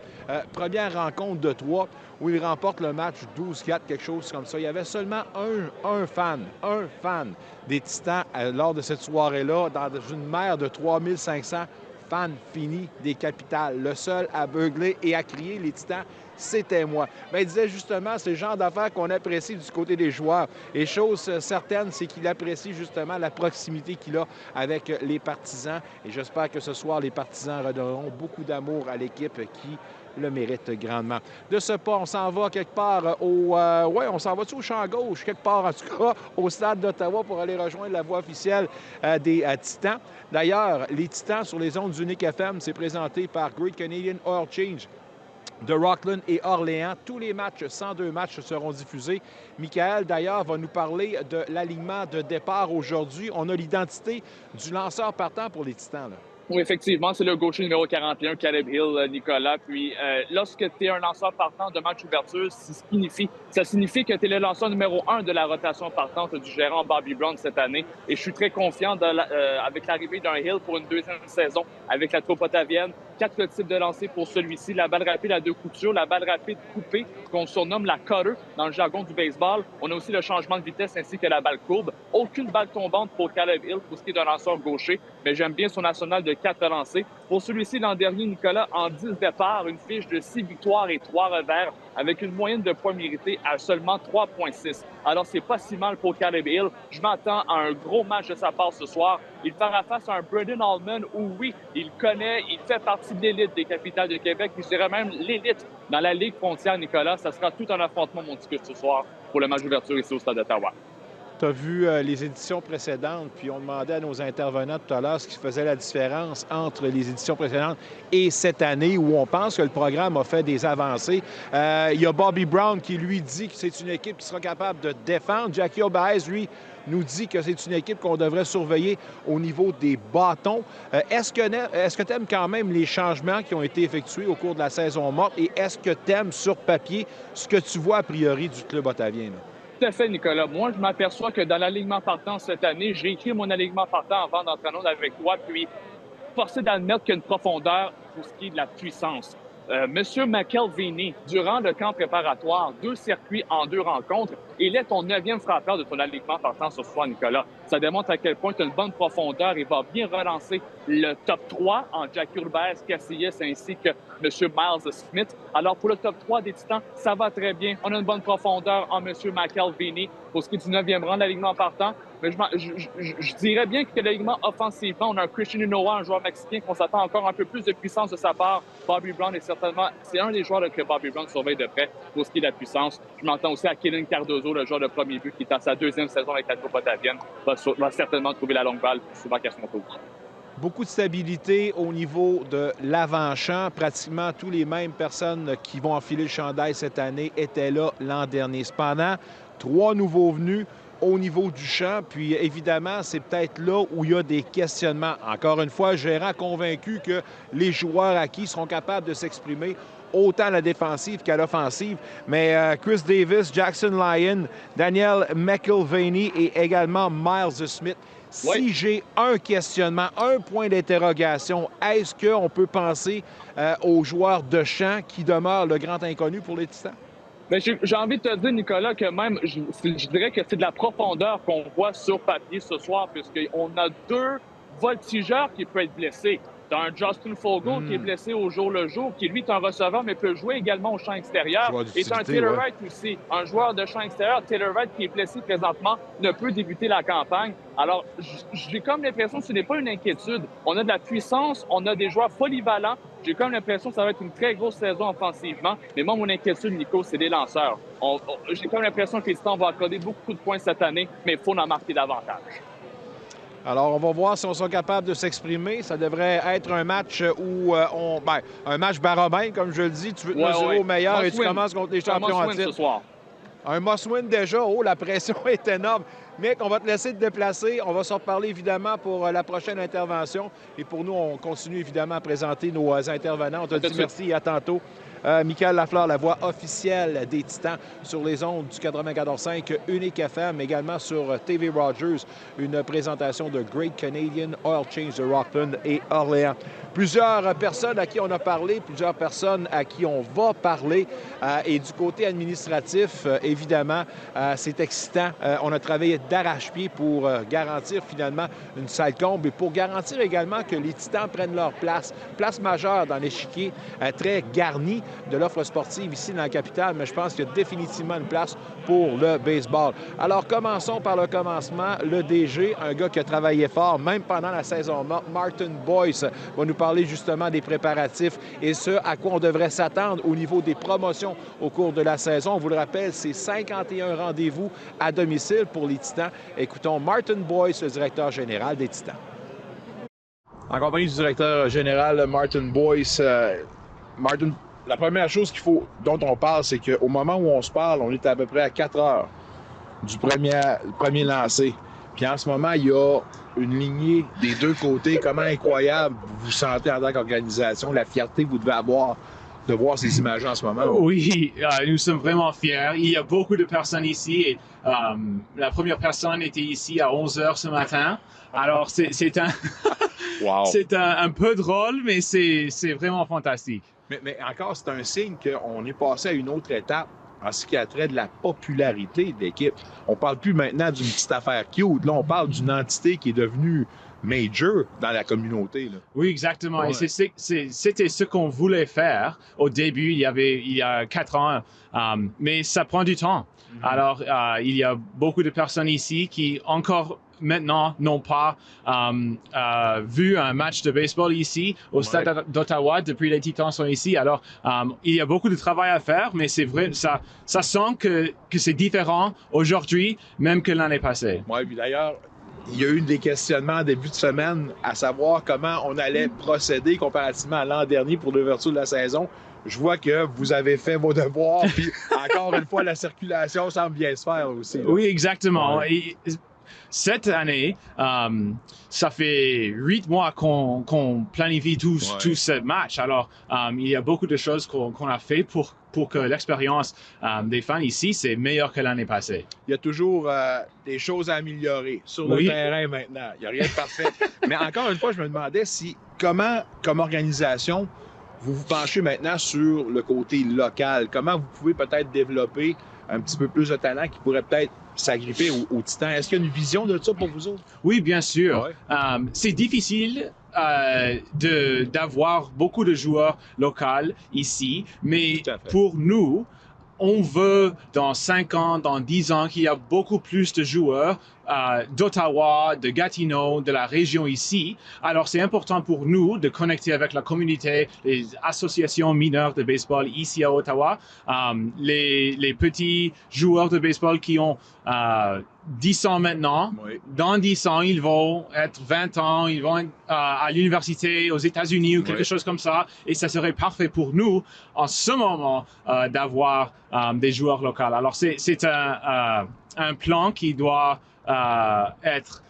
Première rencontre de 3 où il remporte le match 12-4, quelque chose comme ça. Il y avait seulement un fan des Titans lors de cette soirée-là, dans une mer de 3500 fans finis des Capitales. Le seul à beugler et à crier, les Titans, c'était moi. Mais il disait justement, c'est le genre d'affaires qu'on apprécie du côté des joueurs. Et chose certaine, c'est qu'il apprécie justement la proximité qu'il a avec les partisans. Et j'espère que ce soir, les partisans redonneront beaucoup d'amour à l'équipe qui le mérite grandement. De ce pas, on s'en va quelque part on s'en va-tu au champ gauche, quelque part en tout cas, au stade d'Ottawa pour aller rejoindre la voix officielle des Titans. D'ailleurs, les Titans sur les ondes d'Unique FM, c'est présenté par Great Canadian Oil Change de Rockland et Orléans. Tous les matchs, 102 matchs seront diffusés. Michael, d'ailleurs, va nous parler de l'alignement de départ aujourd'hui. On a l'identité du lanceur partant pour les Titans, là. Oui, effectivement, c'est le gaucher numéro 41, Caleb Hill, Nicolas. Puis, lorsque tu es un lanceur partant de match ouverture, ça signifie que tu es le lanceur numéro 1 de la rotation partante du gérant Bobby Brown cette année. Et je suis très confiant avec l'arrivée d'un Hill pour une deuxième saison avec la troupe ottavienne. 4 types de lancers pour celui-ci. La balle rapide à 2 coutures, la balle rapide coupée, qu'on surnomme la cutter dans le jargon du baseball. On a aussi le changement de vitesse ainsi que la balle courbe. Aucune balle tombante pour Caleb Hill pour ce qui est d'un lanceur gaucher, mais j'aime bien son arsenal de 4 lancers. Pour celui-ci, l'an dernier, Nicolas, en 10 départs, une fiche de 6 victoires et 3 revers avec une moyenne de points mérités à seulement 3,6. Alors, c'est pas si mal pour Caleb Hill. Je m'attends à un gros match de sa part ce soir. Il fera face à un Braden Allman où, oui, il fait partie de l'élite des Capitales de Québec, puis je dirais même l'élite dans la Ligue frontière, Nicolas. Ça sera tout un affrontement, mon ticket, ce soir pour le match d'ouverture ici au Stade d'Ottawa. Tu as vu les éditions précédentes, puis on demandait à nos intervenants tout à l'heure ce qui faisait la différence entre les éditions précédentes et cette année, où on pense que le programme a fait des avancées. Il y a Bobby Brown qui, lui, dit que c'est une équipe qui sera capable de défendre. Jackie Urbaez, lui, nous dit que c'est une équipe qu'on devrait surveiller au niveau des bâtons. Est-ce que tu aimes quand même les changements qui ont été effectués au cours de la saison morte et est-ce que tu aimes sur papier ce que tu vois a priori du club ottavien, là? Tout à fait, Nicolas. Moi, je m'aperçois que dans l'alignement partant cette année, j'ai écrit mon alignement partant avant d'entrer en onde avec toi, puis forcé d'admettre qu'il y a une profondeur pour ce qui est de la puissance. Monsieur McElvaney, durant le camp préparatoire, 2 circuits en 2 rencontres, il est ton 9e frappeur de ton alignement partant ce soir, Nicolas. Ça démontre à quel point tu as une bonne profondeur et va bien relancer le top 3 en Jackie Urbaez, Casillas ainsi que Monsieur Miles Smith. Alors, pour le top 3 des Titans, ça va très bien. On a une bonne profondeur en Monsieur McElvaney pour ce qui est du 9e rang de l'alignement partant. Mais je dirais bien que l'alignement offensivement, on a un Christian Unoa, un joueur mexicain, qu'on s'attend encore un peu plus de puissance de sa part. Bobby Brown est certainement, c'est un des joueurs que Bobby Brown surveille de près pour ce qui est de la puissance. Je m'entends aussi à Kellen Cardozo, le joueur de premier but qui est dans sa 2e saison avec la troupe ottavienne, va certainement trouver la longue balle souvent qu'à son tour. Beaucoup de stabilité au niveau de l'avant-champ. Pratiquement tous les mêmes personnes qui vont enfiler le chandail cette année étaient là l'an dernier. Cependant, 3 nouveaux venus au niveau du champ. Puis, évidemment, c'est peut-être là où il y a des questionnements. Encore une fois, le gérant convaincu que les joueurs acquis seront capables de s'exprimer autant à la défensive qu'à l'offensive. Mais Chris Davis, Jackson Lyon, Daniel McElvaney et également Miles Smith. Si j'ai un questionnement, un point d'interrogation, est-ce qu'on peut penser aux joueurs de champ qui demeurent le grand inconnu pour les Titans? Bien, j'ai envie de te dire, Nicolas, que même, je dirais que c'est de la profondeur qu'on voit sur papier ce soir, puisqu'on a 2 voltigeurs qui peuvent être blessés. Tu as un Justin Fogle qui est blessé au jour le jour, qui lui est un receveur, mais peut jouer également au champ extérieur. Et tu as un Taylor Wright aussi, un joueur de champ extérieur. Taylor Wright qui est blessé présentement, ne peut débuter la campagne. Alors, j'ai comme l'impression que ce n'est pas une inquiétude. On a de la puissance, on a des joueurs polyvalents. J'ai comme l'impression que ça va être une très grosse saison offensivement. Mais moi, mon inquiétude, Nico, c'est des lanceurs. J'ai comme l'impression que les Titans vont accorder beaucoup de points cette année, mais il faut en marquer davantage. Alors, on va voir si on sera capable de s'exprimer. Ça devrait être un match où un match baromètre, comme je le dis. Tu veux te mesurer au meilleur et tu commences contre les champions en titre. Un must-win déjà. Oh, la pression est énorme. Mick, on va te laisser te déplacer. On va s'en reparler évidemment pour la prochaine intervention. Et pour nous, on continue évidemment à présenter nos intervenants. On te dit merci et à tantôt. Michael Lafleur, la voix officielle des Titans sur les ondes du 94.5 Unique FM, également sur TV Rogers, une présentation de Great Canadian Oil Change de Rockland et Orléans. Plusieurs personnes à qui on a parlé, plusieurs personnes à qui on va parler. Et du côté administratif, évidemment, c'est excitant. On a travaillé d'arrache-pied pour garantir finalement une salle comble et pour garantir également que les Titans prennent leur place majeure dans l'échiquier, très garni de l'offre sportive ici dans la capitale, mais je pense qu'il y a définitivement une place pour le baseball. Alors, commençons par le commencement. Le DG, un gars qui a travaillé fort, même pendant la saison morte, Martin Boyce, va nous parler justement des préparatifs et ce à quoi on devrait s'attendre au niveau des promotions au cours de la saison. On vous le rappelle, c'est 51 rendez-vous à domicile pour les Titans. Écoutons Martin Boyce, le directeur général des Titans. En compagnie du directeur général Martin Boyce, Martin, la première chose dont on parle, c'est qu'au moment où on se parle, on est à peu près à 4 heures du premier lancer. Puis en ce moment, il y a une lignée des deux côtés. Comment incroyable vous vous sentez en tant qu'organisation, la fierté que vous devez avoir de voir ces images en ce moment? Oui, nous sommes vraiment fiers. Il y a beaucoup de personnes ici. Et, la première personne était ici à 11 heures ce matin. Alors, c'est un, wow. C'est un peu drôle, mais c'est vraiment fantastique. Mais encore, c'est un signe qu'on est passé à une autre étape en ce qui a trait de la popularité de l'équipe. On parle plus maintenant d'une petite affaire cute. Là, on parle d'une entité qui est devenue major dans la communauté. Là. Oui, exactement. Ouais. Et c'était ce qu'on voulait faire au début, il y a 4 ans. Mais ça prend du temps. Mm-hmm. Alors, il y a beaucoup de personnes ici qui encore maintenant n'ont pas vu un match de baseball ici au stade d'Ottawa depuis les Titans sont ici. Alors, il y a beaucoup de travail à faire, mais c'est vrai, ça sent que c'est différent aujourd'hui, même que l'année passée. Oui, puis d'ailleurs, il y a eu des questionnements en début de semaine à savoir comment on allait procéder comparativement à l'an dernier pour l'ouverture de la saison. Je vois que vous avez fait vos devoirs, puis encore une fois, la circulation semble bien se faire aussi. Là. Oui, exactement. Ouais. Et cette année, ça fait 8 mois qu'on planifie tout ce match. Alors, il y a beaucoup de choses qu'on a fait pour que l'expérience des fans ici, c'est meilleur que l'année passée. Il y a toujours des choses à améliorer sur le terrain maintenant. Il n'y a rien de parfait. Mais encore une fois, je me demandais comment, comme organisation, vous vous penchez maintenant sur le côté local. Comment vous pouvez peut-être développer un petit peu plus de talent qui pourrait peut-être s'agripper aux Titans. Est-ce qu'il y a une vision de ça pour vous autres? Oui, bien sûr. Ouais. C'est difficile d'avoir beaucoup de joueurs locaux ici, mais pour nous, on veut dans 5 ans, dans 10 ans, qu'il y a beaucoup plus de joueurs d'Ottawa, de Gatineau, de la région ici. Alors, c'est important pour nous de connecter avec la communauté, les associations mineures de baseball ici à Ottawa, les petits joueurs de baseball qui ont 10 ans maintenant. Oui. Dans 10 ans, ils vont être 20 ans, ils vont être à l'université aux États-Unis ou quelque chose comme ça. Et ça serait parfait pour nous, en ce moment, d'avoir des joueurs locaux. Alors, c'est un plan qui doit être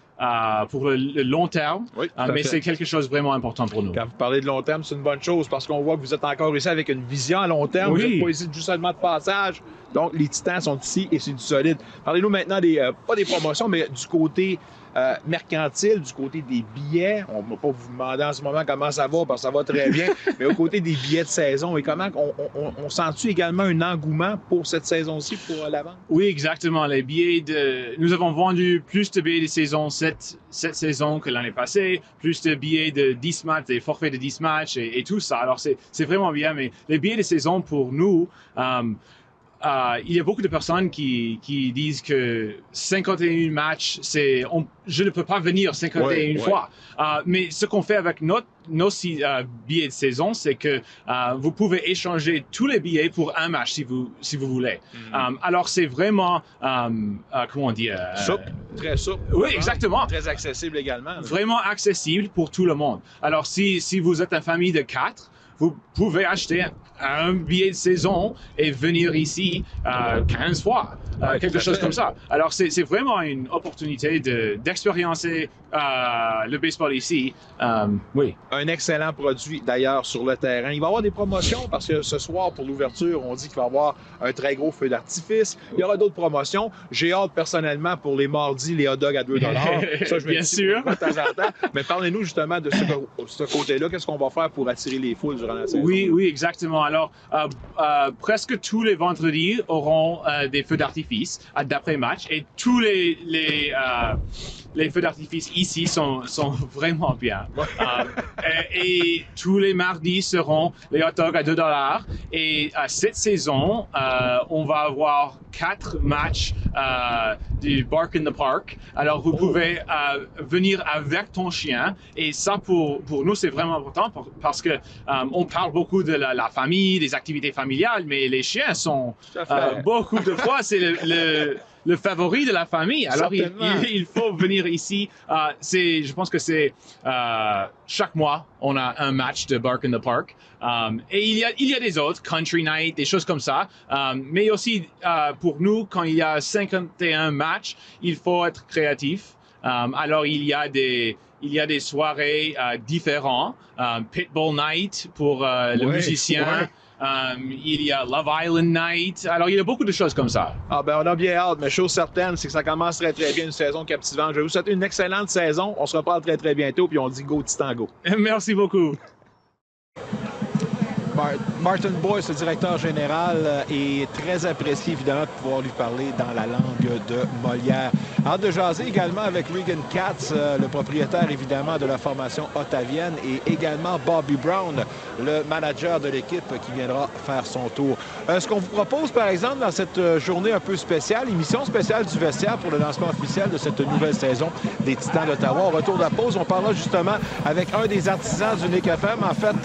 pour le long terme, mais c'est quelque chose de vraiment important pour nous. Quand vous parlez de long terme, c'est une bonne chose parce qu'on voit que vous êtes encore ici avec une vision à long terme. Vous n'êtes pas ici juste seulement de passage. Donc, les Titans sont ici et c'est du solide. Parlez-nous maintenant pas des promotions, mais du côté mercantile, du côté des billets. On ne va pas vous demander en ce moment comment ça va, parce que ça va très bien, mais au côté des billets de saison, et comment on sent-tu également un engouement pour cette saison-ci, pour la vente? Oui, exactement. Les billets nous avons vendu plus de billets de saison cette saison que l'année passée, plus de billets de 10 matchs, des forfaits de 10 matchs et tout ça. Alors, c'est vraiment bien, mais les billets de saison pour nous, il y a beaucoup de personnes qui disent que 51 matchs, je ne peux pas venir 51 fois. Mais ce qu'on fait avec nos billets de saison, c'est que vous pouvez échanger tous les billets pour un match si vous voulez. Alors, c'est vraiment, comment dire? Souple, très souple. Oui, exactement. Très accessible également. Vraiment accessible pour tout le monde. Alors, si vous êtes une famille de 4, vous pouvez acheter un billet de saison et venir ici 15 fois, quelque chose comme ça. Alors, c'est vraiment une opportunité d'expériencer le baseball ici. Oui. Un excellent produit, d'ailleurs, sur le terrain. Il va y avoir des promotions parce que ce soir, pour l'ouverture, on dit qu'il va y avoir un très gros feu d'artifice. Il y aura d'autres promotions. J'ai hâte, personnellement, pour les mardis, les hot dogs à 2 $. Ça, je vais bien sûr. De temps en temps. Mais parlez-nous justement de ce côté-là. Qu'est-ce qu'on va faire pour attirer les foules durant la saison? Oui, exactement. Alors, presque tous les vendredis auront des feux d'artifice d'après-match et tous les feux d'artifice ici sont vraiment bien. Et tous les mardis seront les hot dogs à 2 $. Et cette saison, on va avoir 4 matchs du Bark in the Park. Alors, vous pouvez venir avec ton chien. Et ça, pour nous, c'est vraiment important parce que on parle beaucoup de la famille, des activités familiales, mais les chiens sont beaucoup de fois, c'est le favori de la famille. Alors, il faut venir ici. Je pense que c'est chaque mois, on a un match de Bark in the Park. Et il y a des autres, Country Night, des choses comme ça. Mais aussi, pour nous, quand il y a 51 matchs, il faut être créatif. Alors, il y a des soirées différentes. Pitbull Night pour le musicien. Ouais. Il y a Love Island Night. Alors, il y a beaucoup de choses comme ça. Ah ben, on a bien hâte, mais chose certaine, c'est que ça commence très, très bien, une saison captivante. Je vais vous souhaiter une excellente saison. On se reparle très, très bientôt, puis on dit go Titan go. Merci beaucoup. Martin Boyce, le directeur général, est très apprécié, évidemment, de pouvoir lui parler dans la langue de Molière. Hâte de jaser également avec Regan Katz, le propriétaire, évidemment, de la formation ottavienne, et également Bobby Brown, le manager de l'équipe, qui viendra faire son tour. Ce qu'on vous propose, par exemple, dans cette journée un peu spéciale, émission spéciale du vestiaire pour le lancement officiel de cette nouvelle saison des Titans d'Ottawa. Au retour de la pause, on parlera justement avec un des artisans du Nick FM, en fait,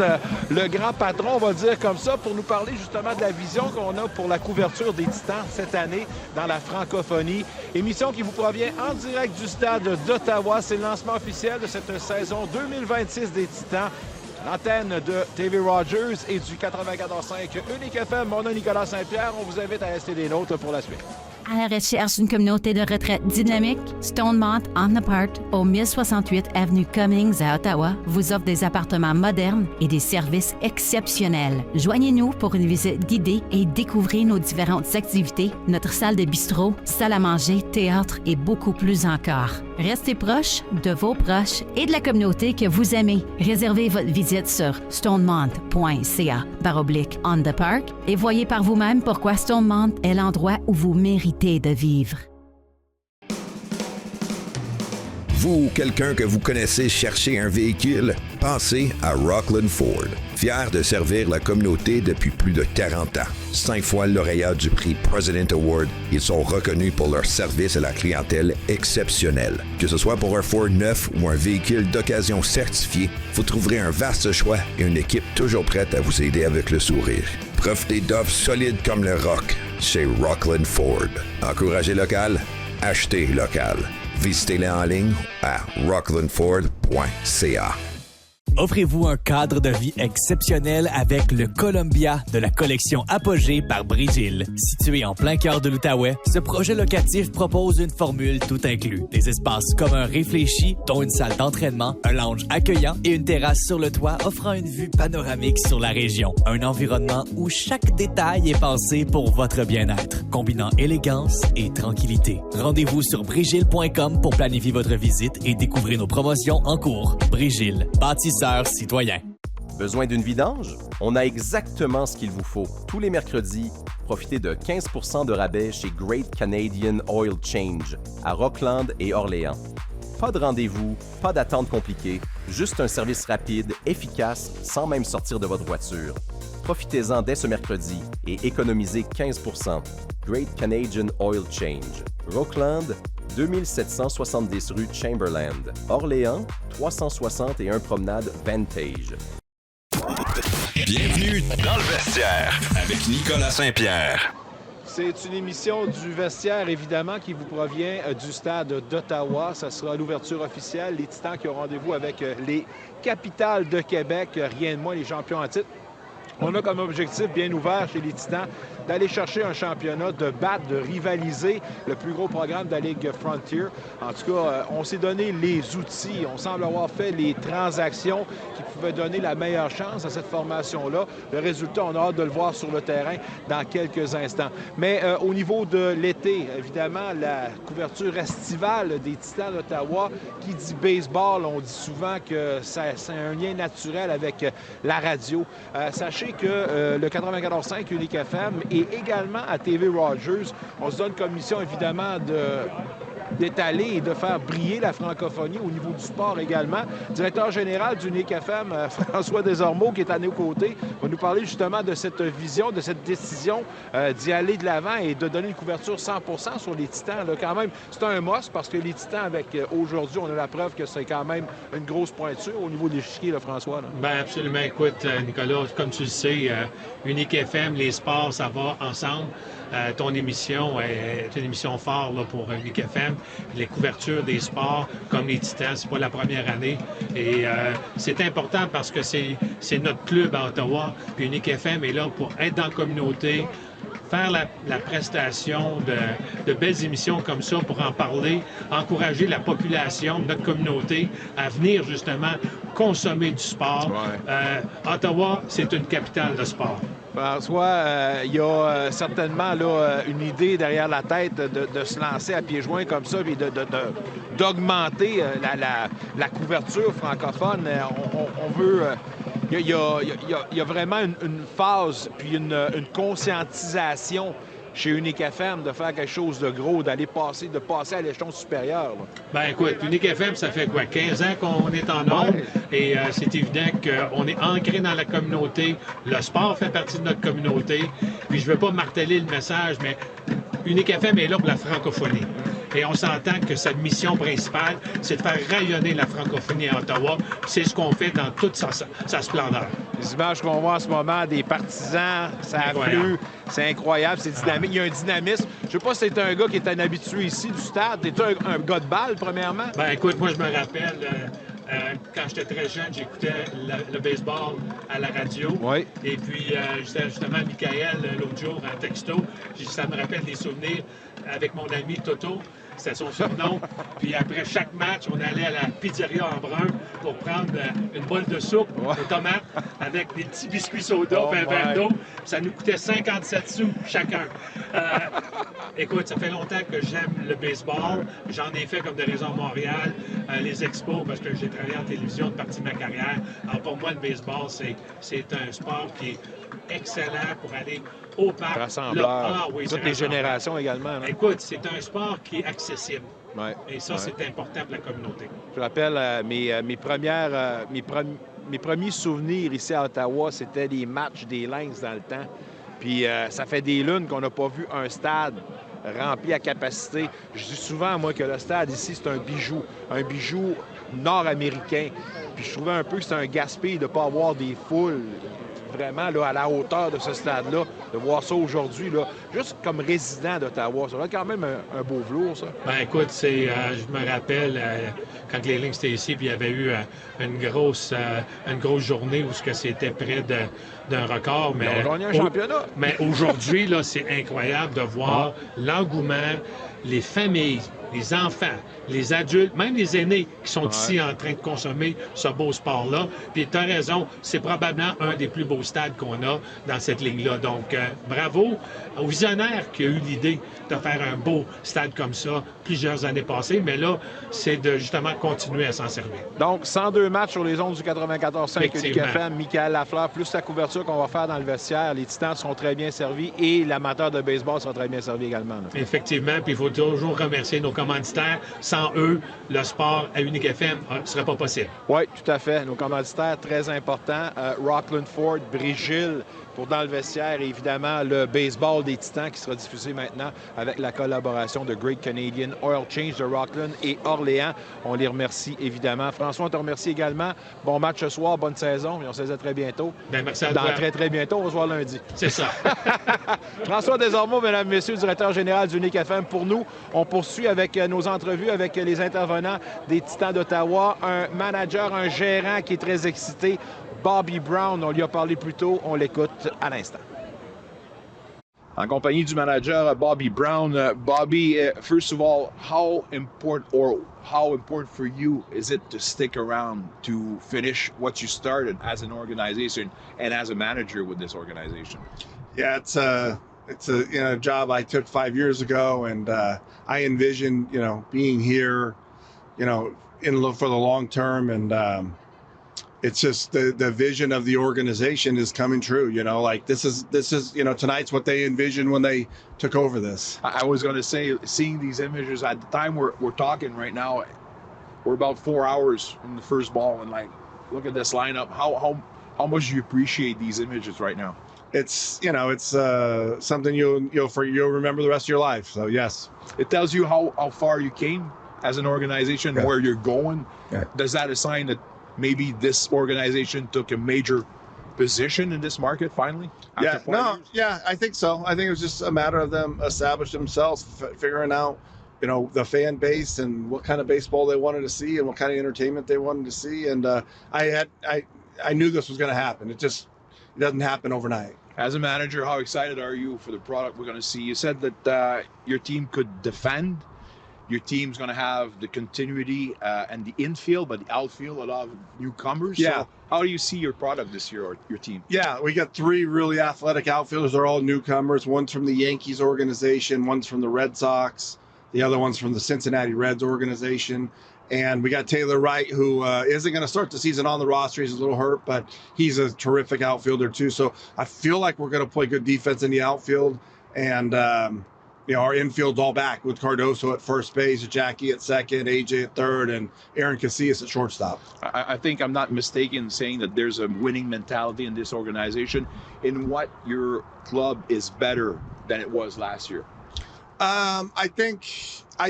le grand patron, on va dire comme ça, pour nous parler justement de la vision qu'on a pour la couverture des Titans cette année dans la francophonie. Émission qui vous provient en direct du stade d'Ottawa. C'est le lancement officiel de cette saison 2026 des Titans. L'antenne de TV Rogers et du 94.5 Unique FM. Mon nom est Nicolas Saint-Pierre. On vous invite à rester des nôtres pour la suite. À la recherche d'une communauté de retraite dynamique, Stonemont On the Park, au 1068 avenue Cummings à Ottawa, vous offre des appartements modernes et des services exceptionnels. Joignez-nous pour une visite guidée et découvrez nos différentes activités, notre salle de bistrot, salle à manger, théâtre et beaucoup plus encore. Restez proche de vos proches et de la communauté que vous aimez. Réservez votre visite sur stonemont.ca/on the park et voyez par vous-même pourquoi Stonemont est l'endroit où vous méritez de vivre. Vous ou quelqu'un que vous connaissez cherchez un véhicule? Pensez à Rockland Ford. Fier de servir la communauté depuis plus de 40 ans. 5 fois lauréat du prix President Award, ils sont reconnus pour leur service à la clientèle exceptionnel. Que ce soit pour un Ford neuf ou un véhicule d'occasion certifié, vous trouverez un vaste choix et une équipe toujours prête à vous aider avec le sourire. Profitez d'offres solides comme le rock chez Rockland Ford. Encouragez local, achetez local. Visitez-les en ligne à rocklandford.ca. Offrez-vous un cadre de vie exceptionnel avec le Columbia de la collection Apogée par Brigil. Situé en plein cœur de l'Outaouais, ce projet locatif propose une formule tout inclus. Des espaces communs réfléchis, dont une salle d'entraînement, un lounge accueillant et une terrasse sur le toit offrant une vue panoramique sur la région. Un environnement où chaque détail est pensé pour votre bien-être, combinant élégance et tranquillité. Rendez-vous sur brigil.com pour planifier votre visite et découvrir nos promotions en cours. Brigil, bâtisseur citoyen. Besoin d'une vidange? On a exactement ce qu'il vous faut. Tous les mercredis, profitez de 15% de rabais chez Great Canadian Oil Change à Rockland et Orléans. Pas de rendez-vous, pas d'attente compliquée, juste un service rapide, efficace, sans même sortir de votre voiture. Profitez-en dès ce mercredi et économisez 15%. Great Canadian Oil Change. Rockland, 2770 rue Chamberlain. Orléans, 361 promenade Vantage. Bienvenue dans le vestiaire avec Nicolas Saint-Pierre. C'est une émission du vestiaire, évidemment, qui vous provient du stade d'Ottawa. Ça sera l'ouverture officielle. Les Titans qui ont rendez-vous avec les Capitales de Québec. Rien de moins, les champions en titre On a comme objectif bien ouvert chez les Titans d'aller chercher un championnat, de battre, de rivaliser le plus gros programme de la Ligue Frontier. En tout cas, on s'est donné les outils. On semble avoir fait les transactions qui pouvaient donner la meilleure chance à cette formation-là. Le résultat, on a hâte de le voir sur le terrain dans quelques instants. Mais au niveau de l'été, évidemment, la couverture estivale des Titans d'Ottawa, qui dit baseball, on dit souvent que c'est un lien naturel avec la radio. Sachez que le 94.5 Unique FM et également à TV Rogers, on se donne comme mission évidemment d'étaler et de faire briller la francophonie au niveau du sport également. Directeur général d'Unique FM, François Desormeaux, qui est à nos côtés, va nous parler justement de cette vision, de cette décision d'y aller de l'avant et de donner une couverture 100% sur les Titans. Là, quand même, c'est un must parce que les Titans, avec aujourd'hui, on a la preuve que c'est quand même une grosse pointure au niveau de l'échiquier, là, François. Là. Bien, absolument. Écoute, Nicolas, comme tu le sais, Unique FM, les sports, ça va ensemble. Ton émission est une émission phare là, pour Unique FM. Les couvertures des sports, comme les Titans, c'est pas la première année. Et c'est important parce que c'est notre club à Ottawa. Puis Unique FM est là pour être dans la communauté, faire la prestation de belles émissions comme ça pour en parler, encourager la population de notre communauté à venir justement consommer du sport. Ouais. Ottawa, c'est une capitale de sport. François, il y a certainement là, une idée derrière la tête de se lancer à pieds joints comme ça et d'augmenter la couverture francophone. On veut... Il y a vraiment une phase puis une conscientisation chez Unique FM de faire quelque chose de gros, de passer à l'échelon supérieur. Là. Ben écoute, Unique FM, ça fait quoi, 15 ans qu'on est en ordre et c'est évident qu'on est ancré dans la communauté. Le sport fait partie de notre communauté. Puis je veux pas marteler le message, mais Unique FM est là pour la francophonie. Et on s'entend que sa mission principale, c'est de faire rayonner la francophonie à Ottawa. C'est ce qu'on fait dans toute sa splendeur. Les images qu'on voit en ce moment, des partisans, ça afflue, c'est incroyable, c'est dynamique. Il y a un dynamisme. Je ne sais pas si c'est un gars qui est un habitué ici du stade. T'es-tu un gars de balle, premièrement? Ben écoute, moi, je me rappelle... quand j'étais très jeune, j'écoutais le baseball à la radio. Oui. Et puis, justement, Michael, l'autre jour, en texto, ça me rappelle des souvenirs avec mon ami Toto. C'était son surnom. Puis après chaque match, on allait à la pizzeria en brun pour prendre une bolle de soupe de tomates avec des petits biscuits soda et un verre d'eau. Ça nous coûtait 57 sous chacun. Écoute, ça fait longtemps que j'aime le baseball. J'en ai fait comme de Raison Montréal, les expos, parce que j'ai travaillé en télévision une partie de ma carrière. Alors pour moi, le baseball, c'est un sport qui est excellent pour aller au parc. Rassembleur. Oui, toutes les générations également. Là. Écoute, c'est un sport qui est accessible. Ouais. Et ça, c'est important pour la communauté. Je rappelle mes premiers souvenirs ici à Ottawa, c'était les matchs des Lynx dans le temps. Puis ça fait des lunes qu'on n'a pas vu un stade rempli à capacité. Je dis souvent, moi, que le stade ici, c'est un bijou nord-américain. Puis je trouvais un peu que c'est un gaspillage de ne pas avoir des foules vraiment là, à la hauteur de ce stade-là, de voir ça aujourd'hui, là, juste comme résident d'Ottawa. Ça va être quand même un beau velours, ça. Ben écoute, je me rappelle quand les Lynx étaient ici, puis il y avait eu une grosse journée où c'était près d'un record. Mais on a gagné un championnat. Mais aujourd'hui, là, c'est incroyable de voir l'engouement, les familles, les enfants, les adultes, même les aînés qui sont ici en train de consommer ce beau sport-là. Puis tu as raison, c'est probablement un des plus beaux stades qu'on a dans cette ligne-là. Donc, bravo au visionnaire qui a eu l'idée de faire un beau stade comme ça plusieurs années passées. Mais là, c'est de justement continuer à s'en servir. Donc, 102 matchs sur les ondes du 94.5 Unique FM. Michael Lafleur, plus la couverture qu'on va faire dans le vestiaire. Les Titans seront très bien servis et l'amateur de baseball sera très bien servi également. Là. Effectivement, puis il faut toujours remercier nos commanditaires. Sans eux, le sport à Unique FM ne serait pas possible. Oui, tout à fait. Nos commanditaires, très importants. Rockland Ford, Brigil pour dans le vestiaire et évidemment le baseball des Titans qui sera diffusé maintenant avec la collaboration de Great Canadian Oil Change de Rockland et Orléans. On les remercie évidemment. François, on te remercie également. Bon match ce soir, bonne saison et on se dit à très bientôt. Bien, merci à toi. Très, très bientôt. On va se voir lundi. C'est ça. François Desormeaux, mesdames, messieurs, directeur général d'Unique FM. Pour nous, on poursuit avec nos entrevues avec les intervenants des Titans d'Ottawa. Un manager, un gérant qui est très excité. Bobby Brown. On lui a parlé plus tôt. On l'écoute à l'instant. En compagnie du manager Bobby Brown. Bobby, first of all, how important for you is it to stick around to finish what you started as an organization and as a manager with this organization? Yeah, it's a job I took 5 years ago, and I envisioned being here, for the long term, and it's just the vision of the organization is coming true. This is tonight's what they envisioned when they took over this. I was going to say, seeing these images at the time we're talking right now, we're about 4 hours from the first ball, and look at this lineup. How much do you appreciate these images right now? It's something you'll remember the rest of your life. So yes, it tells you how far you came as an organization, where you're going. Yeah. Does that a sign that maybe this organization took a major position in this market finally? I think so. I think it was just a matter of them establishing themselves, figuring out, the fan base and what kind of baseball they wanted to see and what kind of entertainment they wanted to see. And I knew this was going to happen. It doesn't happen overnight. As a manager, how excited are you for the product we're going to see? You said that your team could defend. Your team's going to have the continuity and the infield, but the outfield, a lot of newcomers. Yeah. So how do you see your product this year, or your team? Yeah, we got 3 really athletic outfielders. They're all newcomers. One's from the Yankees organization. One's from the Red Sox. The other one's from the Cincinnati Reds organization. And we got Taylor Wright, who isn't going to start the season on the roster. He's a little hurt, but he's a terrific outfielder too. So I feel like we're going to play good defense in the outfield. And our infield's all back with Cardoso at first base, Jackie at second, AJ at third, and Aaron Casillas at shortstop. I think I'm not mistaken saying that there's a winning mentality in this organization. In what your club is better than it was last year? I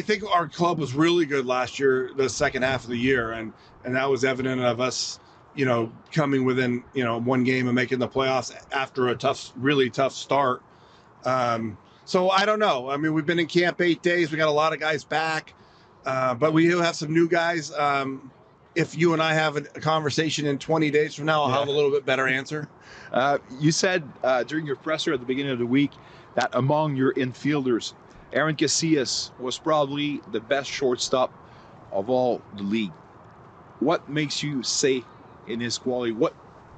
think our club was really good last year, the second half of the year, and that was evident of us, coming within, one game and making the playoffs after a really tough start. So I don't know. I mean, we've been in camp 8 days. We got a lot of guys back, but we do have some new guys. If you and I have a conversation in 20 days from now, I'll have a little bit better answer. You said during your presser at the beginning of the week that among your infielders, Aaron Casillas was probably the best shortstop of all the league. What makes you say in his quality, what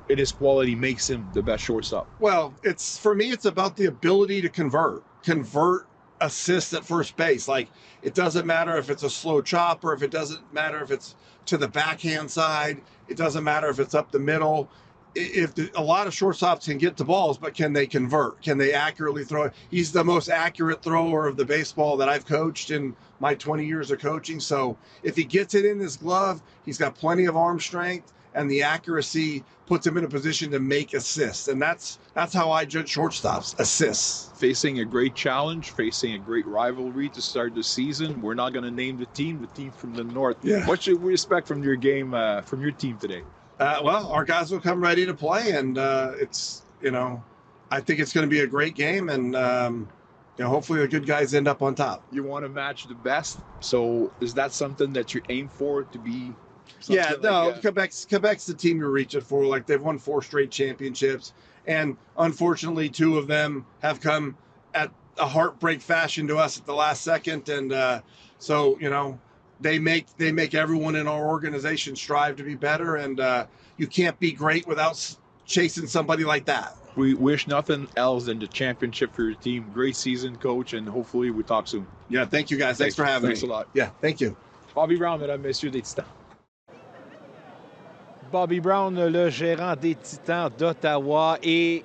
in his quality makes him the best shortstop? Well, for me, it's about the ability to convert assists at first base. It doesn't matter if it's a slow chopper, if it doesn't matter if it's to the backhand side, it doesn't matter if it's up the middle. A lot of shortstops can get to balls, but can they convert? Can they accurately throw it? He's the most accurate thrower of the baseball that I've coached in my 20 years of coaching. So if he gets it in his glove, he's got plenty of arm strength, and the accuracy puts him in a position to make assists. And that's how I judge shortstops, assists. Facing a great challenge, facing a great rivalry to start the season. We're not going to name the team from the north. Yeah. What should we expect from your game, from your team today? Well, our guys will come ready to play, and I think it's going to be a great game, and hopefully the good guys end up on top. You want to match the best, so is that something that you aim for to be? Quebec's the team you're reaching for. They've won 4 straight championships, and unfortunately 2 of them have come at a heartbreak fashion to us at the last second, and so they make everyone in our organization strive to be better, and you can't be great without chasing somebody like that. We wish nothing else than the championship for your team. Great season, coach, and hopefully we talk soon. Yeah, thank you guys. Thanks for having me. Thanks a lot. Yeah, thank you. Bobby Brown, mesdames, messieurs, des Titans. Bobby Brown, le gérant des Titans d'Ottawa, et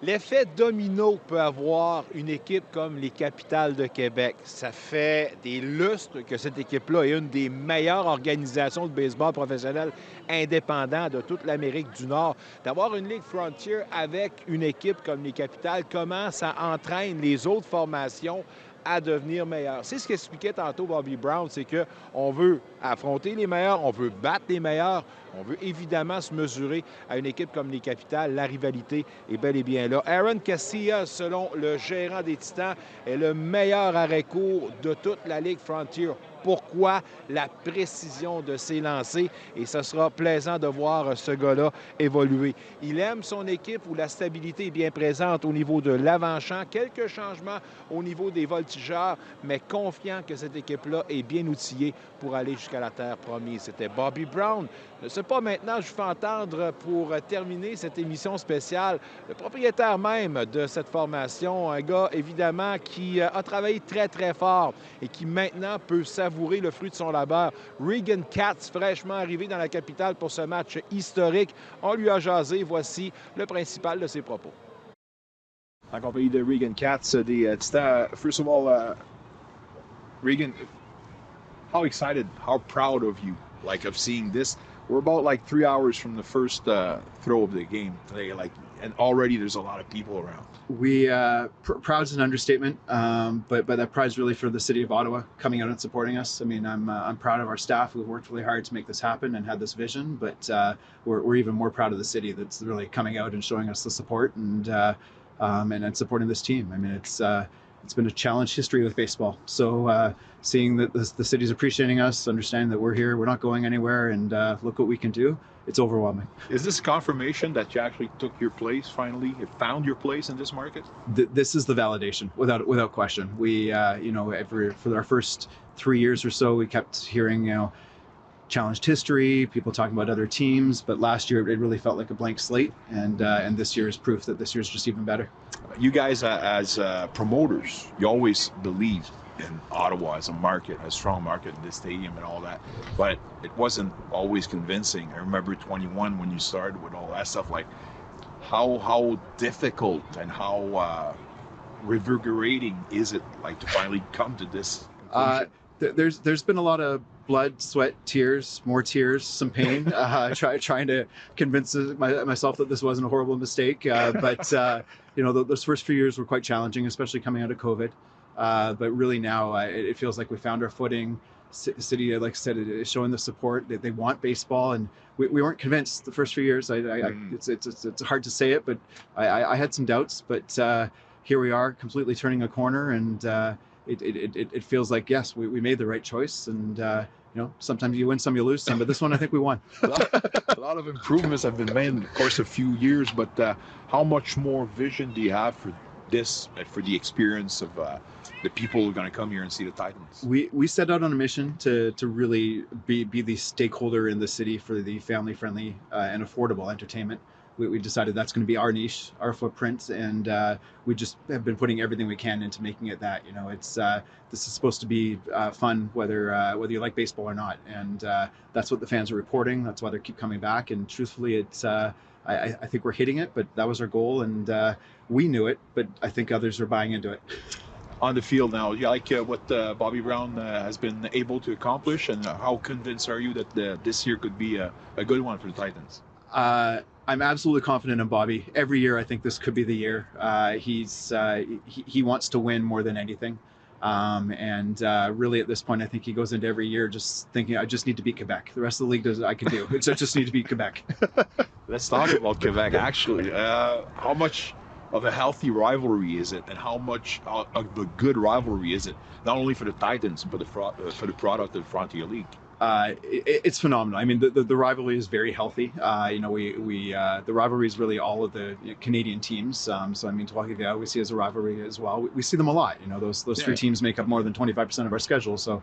l'effet domino peut avoir une équipe comme les Capitals de Québec. Ça fait des lustres que cette équipe-là est une des meilleures organisations de baseball professionnel indépendant de toute l'Amérique du Nord. D'avoir une Ligue Frontier avec une équipe comme les Capitals, comment ça entraîne les autres formations à devenir meilleurs. C'est ce qu'expliquait tantôt Bobby Brown, c'est qu'on veut affronter les meilleurs, on veut battre les meilleurs, on veut évidemment se mesurer à une équipe comme les Capitals. La rivalité est bel et bien là. Aaron Casillas, selon le gérant des Titans, est le meilleur arrêt-court de toute la Ligue Frontier. pourquoi la précision de ses lancers. Et ce sera plaisant de voir ce gars-là évoluer. Il aime son équipe où la stabilité est bien présente au niveau de l'avant-champ. Quelques changements au niveau des voltigeurs, mais confiant que cette équipe-là est bien outillée pour aller jusqu'à la terre promise. C'était Bobby Brown. Je ne sais pas maintenant, je vous fais entendre pour terminer cette émission spéciale, le propriétaire même de cette formation, un gars évidemment qui a travaillé très, très fort et qui maintenant peut savourer le fruit de son labeur. Regan Katz, fraîchement arrivé dans la capitale pour ce match historique. On lui a jasé. Voici le principal de ses propos. En compagnie de Regan Katz, des Titans. First of all, Regan, how excited, how proud of you, like of seeing this. We're about like 3 hours from the first throw of the game today, and already there's a lot of people around. We proud is an understatement, but that pride's really for the city of Ottawa coming out and supporting us. I mean, I'm proud of our staff who've worked really hard to make this happen and had this vision, but we're even more proud of the city that's really coming out and showing us the support and supporting this team. I mean, it's been a challenge history with baseball. So seeing that the city's appreciating us, understanding that we're here, we're not going anywhere, and look what we can do, it's overwhelming. Is this confirmation that you actually took your place finally? You found your place in this market? This is the validation, without question. We, for our first 3 years or so, we kept hearing, challenged history, people talking about other teams, but last year it really felt like a blank slate, and this year is proof that this year is just even better. You guys, as promoters, you always believed in Ottawa as a market, a strong market in this stadium and all that, but it wasn't always convincing. I remember 21 when you started with all that stuff. Like, how difficult and how reverberating is it, like, to finally come to this conclusion? There's been a lot of blood, sweat, tears, more tears, some pain, trying to convince myself that this wasn't a horrible mistake. But those first few years were quite challenging, especially coming out of COVID. But really now it feels like we found our footing. City, like I said, is showing the support. They want baseball, and we weren't convinced the first few years. It's hard to say it, but I had some doubts. But here we are, completely turning a corner, and it feels like, yes, we made the right choice. And sometimes you win some, you lose some, but this one I think we won. A lot of improvements have been made in the course of a few years, but how much more vision do you have for this, for the experience of the people who are going to come here and see the Titans? We set out on a mission to really be the stakeholder in the city for the family-friendly and affordable entertainment. We decided that's going to be our niche, our footprint, and we just have been putting everything we can into making it that. This is supposed to be fun, whether you like baseball or not, and that's what the fans are reporting. That's why they keep coming back. And truthfully, it's I think we're hitting it, but that was our goal, and we knew it. But I think others are buying into it. On the field now, you like what Bobby Brown has been able to accomplish, and how convinced are you that this year could be a good one for the Titans? I'm absolutely confident in Bobby. Every year, I think this could be the year. He wants to win more than anything. Really at this point, I think he goes into every year just thinking, I just need to beat Quebec. The rest of the league I can do. I just need to beat Quebec. Let's talk about Quebec, actually. How much of a healthy rivalry is it, and how much of a good rivalry is it, not only for the Titans, but for the product of the Frontier League? It's phenomenal. I mean, the rivalry is very healthy. The rivalry is really all of the Canadian teams. So I mean, Ottawa we see as a rivalry as well. We see them a lot. Those three teams make up more than 25% of our schedule. So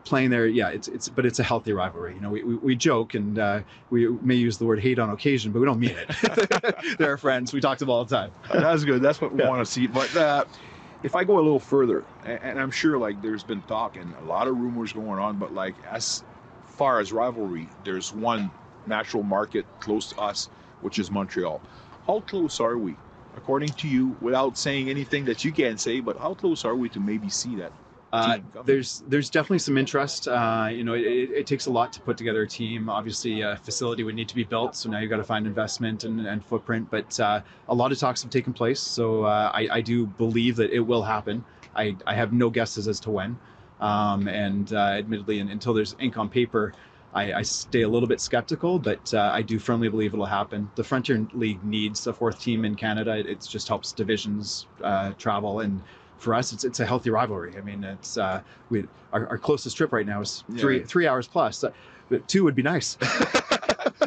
playing there, but it's a healthy rivalry. We joke, and we may use the word hate on occasion, but we don't mean it. They're our friends. We talk to them all the time. That's good. That's what we want to see. But if I go a little further, and I'm sure there's been talk and a lot of rumors going on, but as far as rivalry, there's one natural market close to us, which is Montreal. How close are we, according to you, without saying anything that you can't say, but how close are we to maybe see that? There's definitely some interest. It takes a lot to put together a team. Obviously, a facility would need to be built, so now you've got to find investment and footprint. But a lot of talks have taken place, so I do believe that it will happen. I have no guesses as to when. Admittedly, until there's ink on paper, I stay a little bit skeptical, but I do firmly believe it'll happen. The Frontier League needs a fourth team in Canada. It just helps divisions travel, and for us, it's a healthy rivalry. I mean, it's our closest trip right now is three hours plus. But 2 would be nice.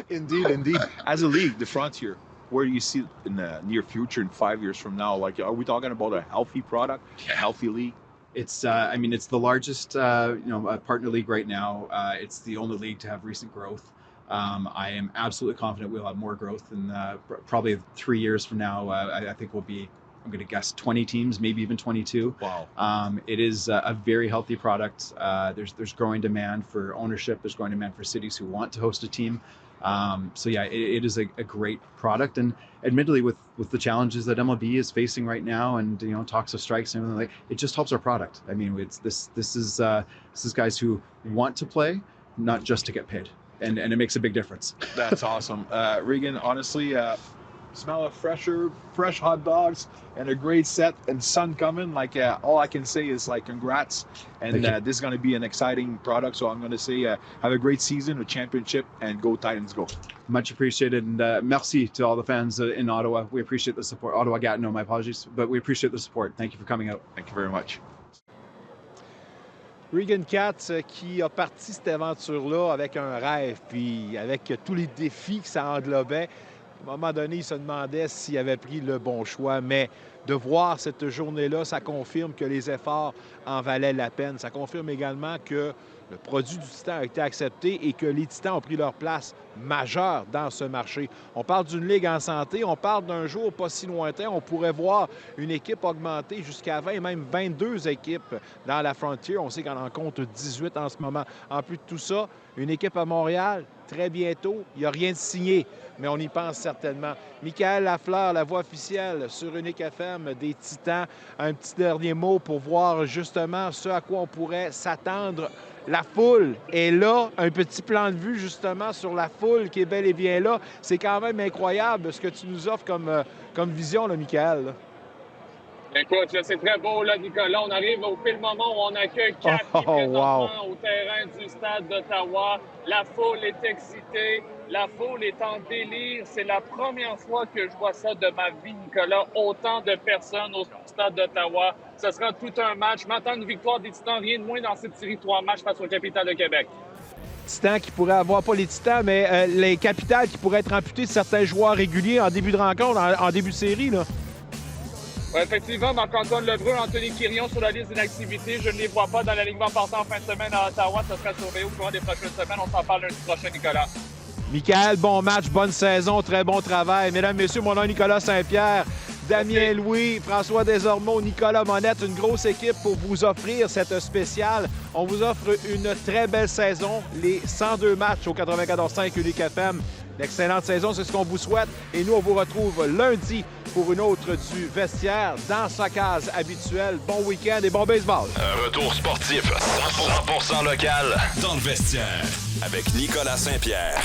Indeed. As a league, the Frontier, where do you see it in the near future, in 5 years from now? Like, are we talking about a healthy product, a healthy league? It's it's the largest partner league right now. It's the only league to have recent growth. I am absolutely confident we'll have more growth in probably 3 years from now. I think we'll be, I'm going to guess, 20 teams, maybe even 22. Wow. It is a very healthy product. There's growing demand for ownership. There's growing demand for cities who want to host a team. It is a great product, and admittedly with the challenges that MLB is facing right now, and talks of strikes and everything, it just helps our product. I mean, it's this is guys who want to play, not just to get paid, and it makes a big difference. That's awesome. Regan, honestly, smell of fresh hot dogs and a great set and sun coming. Like, all I can say is, like, congrats. And this is going to be an exciting product. So I'm going to say have a great season, a championship, and go Titans, go. Much appreciated. And merci to all the fans in Ottawa. We appreciate the support. Ottawa-Gatineau, my apologies. But we appreciate the support. Thank you for coming out. Thank you very much. Regan Katz qui a parti cette aventure-là avec un rêve, puis avec tous les défis que ça englobait. À un moment donné, il se demandait s'il avait pris le bon choix, mais de voir cette journée-là, ça confirme que les efforts en valaient la peine. Ça confirme également que le produit du Titan a été accepté et que les Titans ont pris leur place majeure dans ce marché. On parle d'une ligue en santé, on parle d'un jour pas si lointain, on pourrait voir une équipe augmenter jusqu'à 20, même 22 équipes dans la Frontier. On sait qu'on en compte 18 en ce moment. En plus de tout ça, une équipe à Montréal, très bientôt, il n'y a rien de signé, mais on y pense certainement. Michael Lafleur, la voix officielle sur Unique FM des Titans. Un petit dernier mot pour voir justement ce à quoi on pourrait s'attendre. La foule est là, un petit plan de vue justement sur la foule qui est bel et bien là. C'est quand même incroyable ce que tu nous offres comme vision, là, Michael. Là. Écoute, c'est très beau, là, Nicolas. On arrive au pile moment où on accueille Kat présentement au terrain du stade d'Ottawa. La foule est excitée. La foule est en délire. C'est la première fois que je vois ça de ma vie, Nicolas. Autant de personnes au stade d'Ottawa. Ce sera tout un match. Je m'attends une victoire des Titans, rien de moins dans cette série de 3 matchs face au Capitale de Québec. Titans qui pourraient avoir, pas les Titans, mais les Capitales qui pourraient être amputés de certains joueurs réguliers en début de rencontre, en début de série, là. Oui, effectivement, Marc-Antoine Lebrun, Anthony Quirion sur la liste d'inactivité. Je ne les vois pas dans l'alignement partant en fin de semaine à Ottawa. Ça sera surveillé au cours des prochaines semaines. On s'en parle lundi prochain, Nicolas. Michael, bon match, bonne saison, très bon travail. Mesdames, messieurs, mon nom est Nicolas Saint-Pierre. Damien Louis, François Desormeaux, Nicolas Monette, une grosse équipe pour vous offrir cette spéciale. On vous offre une très belle saison, les 102 matchs au 94.5 Unique FM. Une excellente saison, c'est ce qu'on vous souhaite. Et nous, on vous retrouve lundi pour une autre du vestiaire dans sa case habituelle. Bon week-end et bon baseball. Un retour sportif 100% local dans le vestiaire avec Nicolas Saint-Pierre.